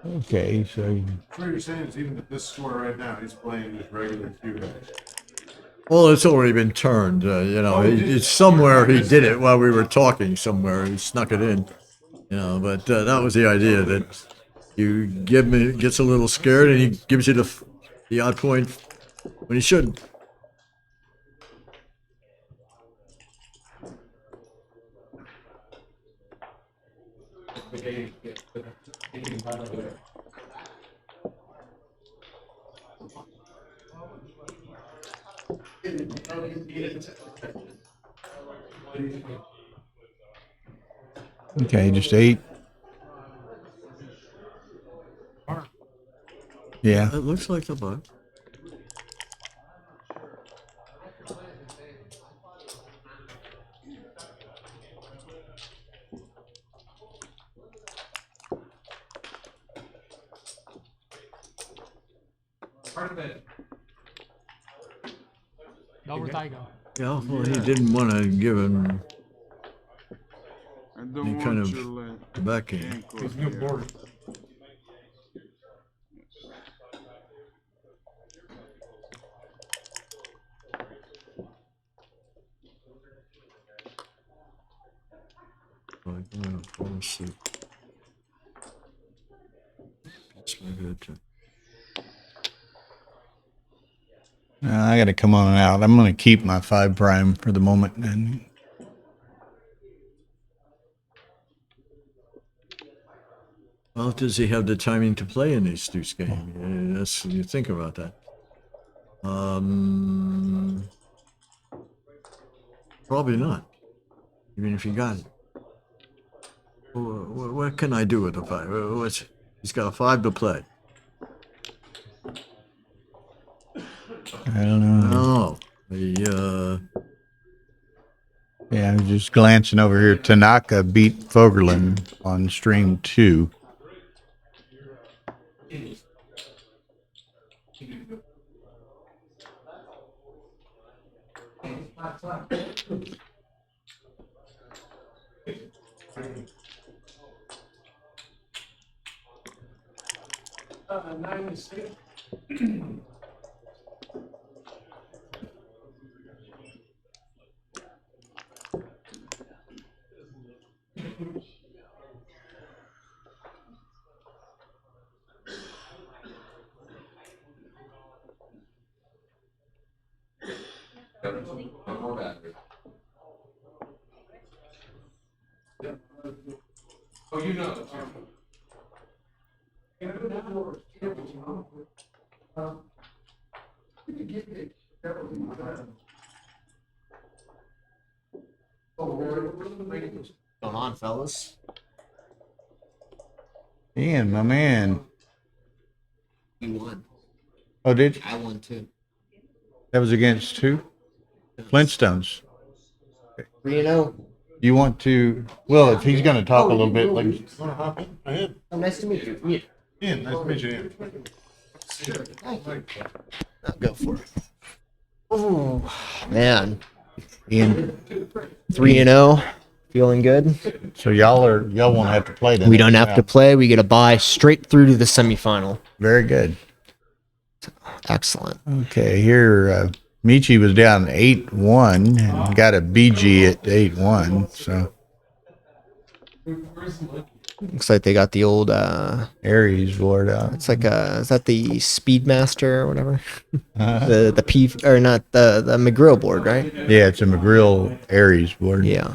Speaker 1: Okay, so
Speaker 4: So what you're saying is even at this score right now, he's playing just regular cube.
Speaker 2: Well, it's already been turned. It's somewhere he did it while we were talking. Somewhere he snuck it in. But that was the idea, that you give him, he gets a little scared, and he gives you the odd point when he shouldn't.
Speaker 1: Okay, just 8. Yeah.
Speaker 2: It looks like the bug. Yeah, well, he didn't want to give him any kind of backing.
Speaker 7: There's no board.
Speaker 2: Fall asleep. That's my good.
Speaker 1: I got to come on out. I'm going to keep my 5 prime for the moment. And
Speaker 2: Well, does he have the timing to play in these deuce games? That's, you think about that. Probably not. Even if he got it. What can I do with a 5? He's got a 5 to play.
Speaker 1: I don't know.
Speaker 2: Oh,
Speaker 1: Yeah, I was just glancing over here. Tanaka beat Fogerlin on stream 2.
Speaker 5: More battery. Oh, you know.
Speaker 8: What's going on, fellas?
Speaker 1: Ian, my man.
Speaker 8: You won.
Speaker 1: Oh, did you?
Speaker 8: I won too.
Speaker 1: That was against who? Flintstones.
Speaker 8: 3-0.
Speaker 1: You want to? Well, if he's going to talk a little bit, like,
Speaker 7: Want to hop in? Ahead.
Speaker 8: Oh, nice to meet you. Yeah.
Speaker 7: Ian, nice to meet you, Ian.
Speaker 8: Sure. Thank you. I'll go for it. Oh, man.
Speaker 1: Ian.
Speaker 8: 3-0. Feeling good.
Speaker 1: So y'all won't have to play that.
Speaker 8: We don't have to play. We get a bye straight through to the semifinal.
Speaker 1: Very good.
Speaker 8: Excellent.
Speaker 1: Okay, here Michi was down 8-1 and got a BG at 8-1. So
Speaker 8: Looks like they got the old
Speaker 1: Aries wore it out.
Speaker 8: it's like is that the Speedmaster or whatever? the P or not the McGrill board, right?
Speaker 1: Yeah, it's a McGrill Aries board.
Speaker 8: Yeah.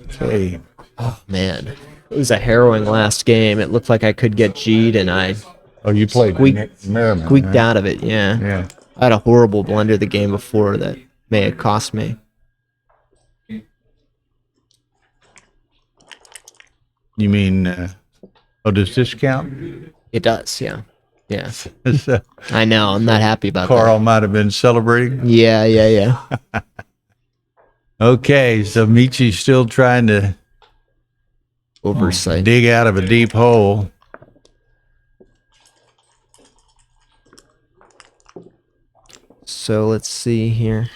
Speaker 1: Okay.
Speaker 8: Oh man. It was a harrowing last game. It looked like I could get G'd and I
Speaker 1: Oh, you played Merriman.
Speaker 8: squeaked
Speaker 1: right?
Speaker 8: out of it, yeah.
Speaker 1: Yeah.
Speaker 8: I had a horrible blunder the game before that may have cost me.
Speaker 1: You mean? Does this count?
Speaker 8: It does, yeah. Yeah.
Speaker 1: So
Speaker 8: I know, I'm not happy about
Speaker 1: Carl might have been celebrating.
Speaker 8: that. Yeah.
Speaker 1: Okay, so Michi's still trying to
Speaker 8: Oversight.
Speaker 1: dig out of a deep hole.
Speaker 8: So let's see here.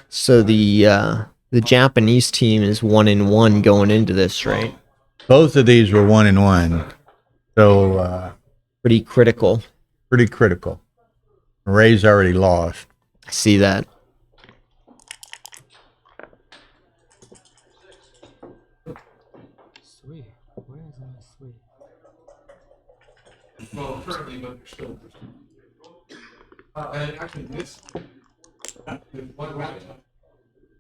Speaker 8: So the Japanese team is 1-1 going into this, right?
Speaker 1: Both of these were 1-1. So
Speaker 8: Pretty critical.
Speaker 1: pretty critical. Ray's already lost.
Speaker 8: I see that.
Speaker 9: Sweet. Where is my sweet?
Speaker 5: Well, currently, but they're still. And actually, this. One way.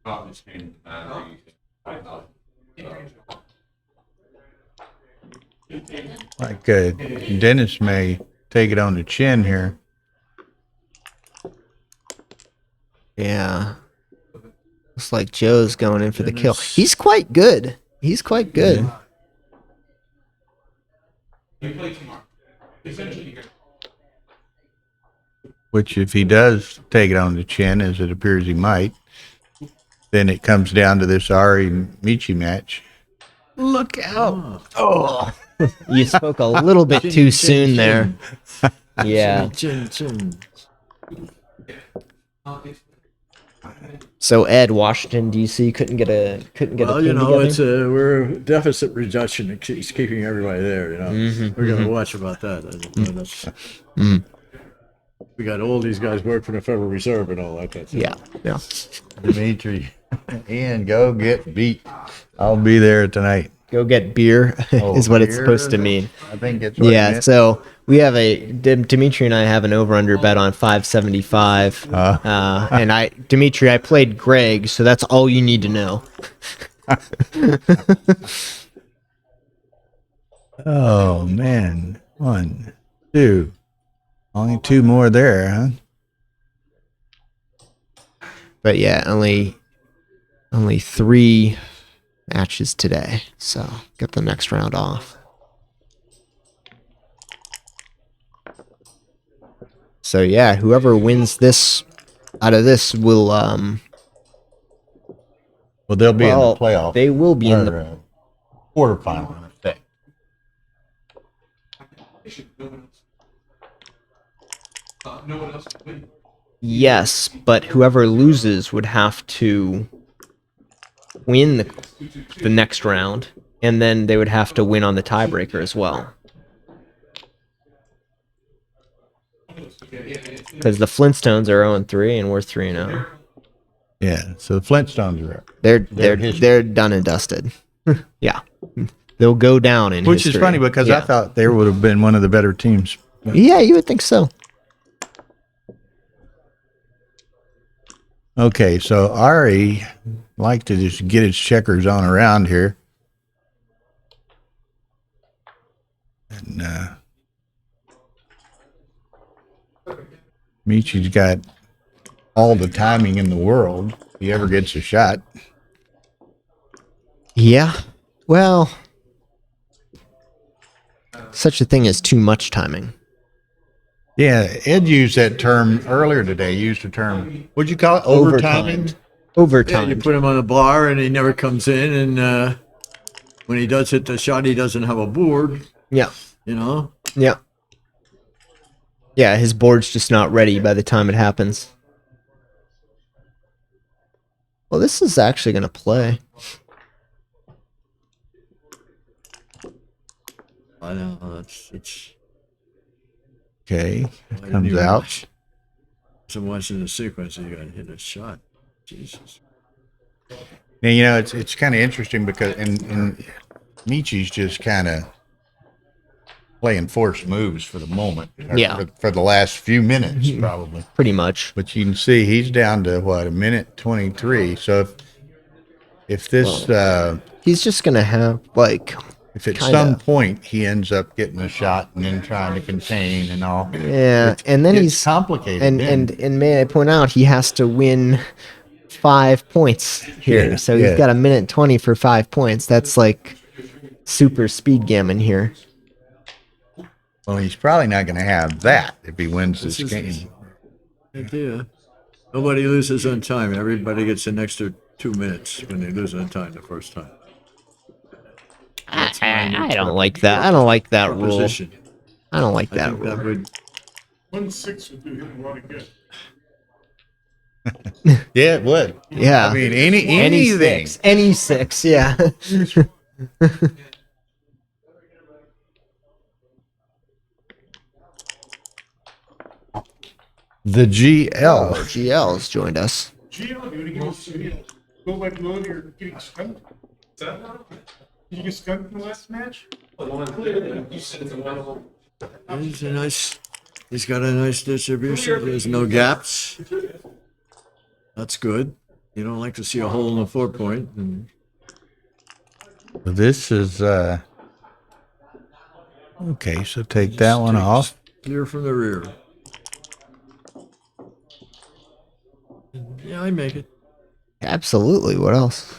Speaker 4: Obviously, change the battery.
Speaker 1: Like Dennis may take it on the chin here.
Speaker 8: Yeah. Looks like Joe's going in for the kill. He's quite good. He's quite good.
Speaker 5: You play tomorrow. Essentially, you get.
Speaker 1: Which, if he does take it on the chin, as it appears he might, then it comes down to this Ari Michi match. Look out! Oh,
Speaker 8: You spoke a little bit too soon there. Yeah.
Speaker 2: Chin, chin.
Speaker 8: So Ed, Washington D.C. couldn't get a
Speaker 2: Well,
Speaker 8: team
Speaker 2: you know,
Speaker 8: together?
Speaker 2: it's we're deficit reduction. It's keeping everybody there. You know,
Speaker 8: Mm-hmm,
Speaker 2: we're gonna watch about that. We got all these guys work for the Federal Reserve and all that. That's it.
Speaker 8: Yeah. Yeah.
Speaker 1: Dimitri, Ian, go get beat. I'll be there tonight.
Speaker 8: Go get beer is what it's supposed to mean.
Speaker 1: I think it's what it
Speaker 8: Yeah,
Speaker 1: meant.
Speaker 8: so we have Dimitri and I have an over-under bet on 575. And Dimitri, I played Greg, so that's all you need to know.
Speaker 1: Oh man, 1, 2, only 2 more there, huh?
Speaker 8: But yeah, only 3 matches today, so get the next round off. So yeah, whoever wins this out of this will
Speaker 1: Well, they'll be in the playoff.
Speaker 8: They will be in the
Speaker 1: or, quarterfinal. I think.
Speaker 5: No one else can win.
Speaker 8: yes, but whoever loses would have to win the next round, and then they would have to win on the tiebreaker as well. Because the Flintstones are 0-3 and we're 3-0.
Speaker 1: Yeah, so the Flintstones are up.
Speaker 8: They're done and dusted. Yeah, they'll go down in
Speaker 1: Which
Speaker 8: history.
Speaker 1: is funny because I
Speaker 8: Yeah.
Speaker 1: thought they would have been one of the better teams.
Speaker 8: Yeah, you would think so.
Speaker 1: Okay, so Ari like to just get his checkers on around here. And Michi's got all the timing in the world. If he ever gets a shot.
Speaker 8: Yeah. Well, such a thing as too much timing.
Speaker 1: Yeah, Ed used that term earlier today. He used the term, what'd you call it? Overtiming?
Speaker 2: Yeah,
Speaker 8: Overtime.
Speaker 2: you put him on the bar and he never comes in, and when he does hit the shot, he doesn't have a board.
Speaker 8: Yeah.
Speaker 2: You know.
Speaker 8: Yeah. Yeah, his board's just not ready by the time it happens. Well, this is actually going to play.
Speaker 2: I know it's.
Speaker 1: Okay,
Speaker 2: I didn't
Speaker 1: comes
Speaker 2: even
Speaker 1: out.
Speaker 2: watch. So watching the sequence, you got to hit a shot. Jesus.
Speaker 1: And you know, it's kind of interesting because and Michi's just kind of playing forced moves for the moment. Or
Speaker 8: Yeah.
Speaker 1: For the last few minutes, probably.
Speaker 8: Pretty much.
Speaker 1: But you can see he's down to what, 1:23. So if this
Speaker 8: He's just going to have, like,
Speaker 1: if at
Speaker 8: kinda.
Speaker 1: some point he ends up getting a shot and then trying to contain and all,
Speaker 8: Yeah, and then
Speaker 1: it's
Speaker 8: he's
Speaker 1: complicated.
Speaker 8: and,
Speaker 1: then.
Speaker 8: and may I point out he has to win 5 points here.
Speaker 1: Yeah,
Speaker 8: So he's
Speaker 1: yeah.
Speaker 8: got 1:20 for 5 points. That's like super speed gammon here.
Speaker 1: Well, he's probably not going to have that if he wins this
Speaker 2: This is-
Speaker 1: game.
Speaker 2: Yeah. Nobody loses on time. Everybody gets an extra 2 minutes when they lose on time the first time.
Speaker 8: I don't like that. I don't like that rule.
Speaker 2: Proposition.
Speaker 8: I don't like
Speaker 2: I
Speaker 8: that
Speaker 2: think
Speaker 8: rule.
Speaker 2: that would.
Speaker 3: 1-6 would do him a lot of good.
Speaker 1: Yeah, it would.
Speaker 8: Yeah.
Speaker 1: I mean, anything.
Speaker 8: Any six. Yeah.
Speaker 1: The GL.
Speaker 8: GL's joined us.
Speaker 7: Gio, you want to go by below you're getting skunked? Did you get skunked in the last match?
Speaker 2: He's a nice. He's got a nice distribution. There's no gaps. That's good. You don't like to see a hole in the 4-point. And
Speaker 1: This is okay. So take that one off.
Speaker 2: clear from the rear. Yeah, I make it.
Speaker 8: Absolutely. What else?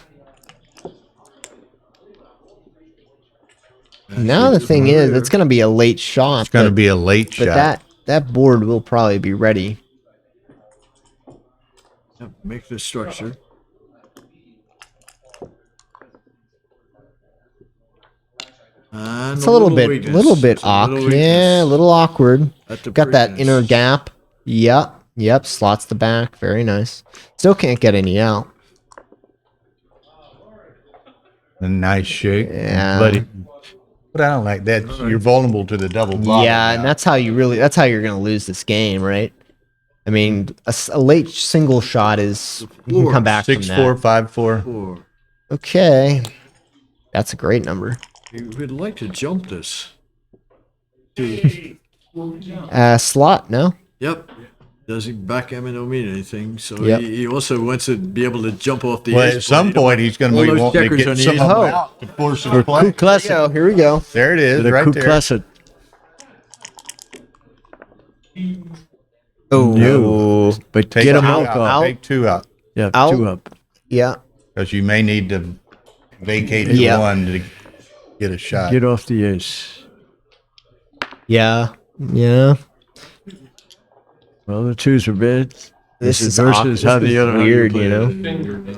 Speaker 8: Now the thing is, it's going to be a late shot.
Speaker 1: It's going to
Speaker 8: but-
Speaker 1: be a late
Speaker 8: But
Speaker 1: shot.
Speaker 8: that board will probably be ready.
Speaker 2: Yep, make the structure. And
Speaker 8: It's a little bit,
Speaker 2: weakness.
Speaker 8: little bit
Speaker 2: It's a little
Speaker 8: awkward. Yeah, a
Speaker 2: weakness
Speaker 8: little awkward.
Speaker 2: at the
Speaker 8: Got that
Speaker 2: preakness.
Speaker 8: inner gap. Yep. Slots the back. Very nice. Still can't get any out.
Speaker 1: A nice shake.
Speaker 8: Yeah.
Speaker 1: But I don't like that. You're vulnerable to the double bottom.
Speaker 8: Yeah, and
Speaker 1: now.
Speaker 8: that's how you're gonna lose this game, right? I mean, a late single shot is you can come back from
Speaker 1: 6-4,
Speaker 8: that.
Speaker 1: 5-4.
Speaker 2: 4.
Speaker 8: Okay, that's a great number.
Speaker 2: You would like to jump this.
Speaker 8: Slot, no?
Speaker 2: Yep. Doesn't backgammon don't mean anything. So
Speaker 8: Yep.
Speaker 2: he also wants to be able to jump off the
Speaker 1: Well,
Speaker 2: ace
Speaker 1: at some
Speaker 2: You don't
Speaker 1: point, he's going
Speaker 2: all
Speaker 1: to be
Speaker 2: those
Speaker 1: wanting to
Speaker 2: checkers on
Speaker 1: get
Speaker 2: the
Speaker 1: some
Speaker 2: ace.
Speaker 1: of them
Speaker 8: Oh.
Speaker 1: out to force him to play.
Speaker 8: Here we go.
Speaker 1: There it is,
Speaker 2: the
Speaker 1: right
Speaker 2: coup
Speaker 1: there.
Speaker 2: classic.
Speaker 8: Oh,
Speaker 2: No. But
Speaker 1: Take
Speaker 2: get
Speaker 1: two
Speaker 2: him out.
Speaker 8: out.
Speaker 1: Take 2 out.
Speaker 2: Yeah,
Speaker 8: Out.
Speaker 2: 2 up.
Speaker 8: Yeah.
Speaker 1: Because you may need to vacate the
Speaker 8: Yeah.
Speaker 1: 1 to get a shot.
Speaker 2: Get off the ace.
Speaker 8: Yeah.
Speaker 2: Well, the 2s are bad.
Speaker 8: This is
Speaker 2: versus how the other
Speaker 8: weird,
Speaker 2: plays.
Speaker 8: you know.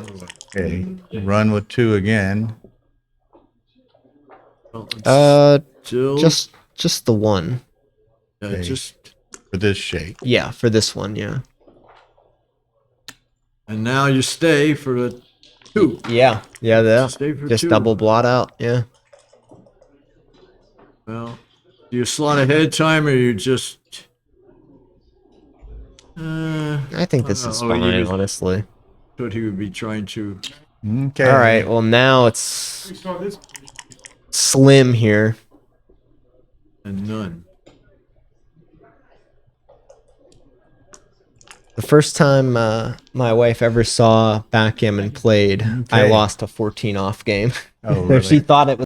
Speaker 1: Okay. Run with 2 again.
Speaker 2: Well, it's still,
Speaker 8: Just the one.
Speaker 1: Okay.
Speaker 2: just
Speaker 1: For this shake.
Speaker 8: Yeah, for this one, yeah.
Speaker 2: and now you stay for the 2.
Speaker 8: Yeah, that.
Speaker 2: Stay for
Speaker 8: Just
Speaker 2: 2.
Speaker 8: double blot out, yeah.
Speaker 2: Well, do you slot ahead time or you just?
Speaker 8: I think this is
Speaker 2: Oh,
Speaker 8: fine,
Speaker 2: you just-
Speaker 8: honestly.
Speaker 2: Thought he would be trying to.
Speaker 1: Okay.
Speaker 8: All right, well now it's
Speaker 7: We saw this.
Speaker 8: slim here.
Speaker 2: And none.
Speaker 8: The first time my wife ever saw backgammon played, I
Speaker 1: Okay.
Speaker 8: lost a 14 off game.
Speaker 1: Oh, really?
Speaker 8: She thought it was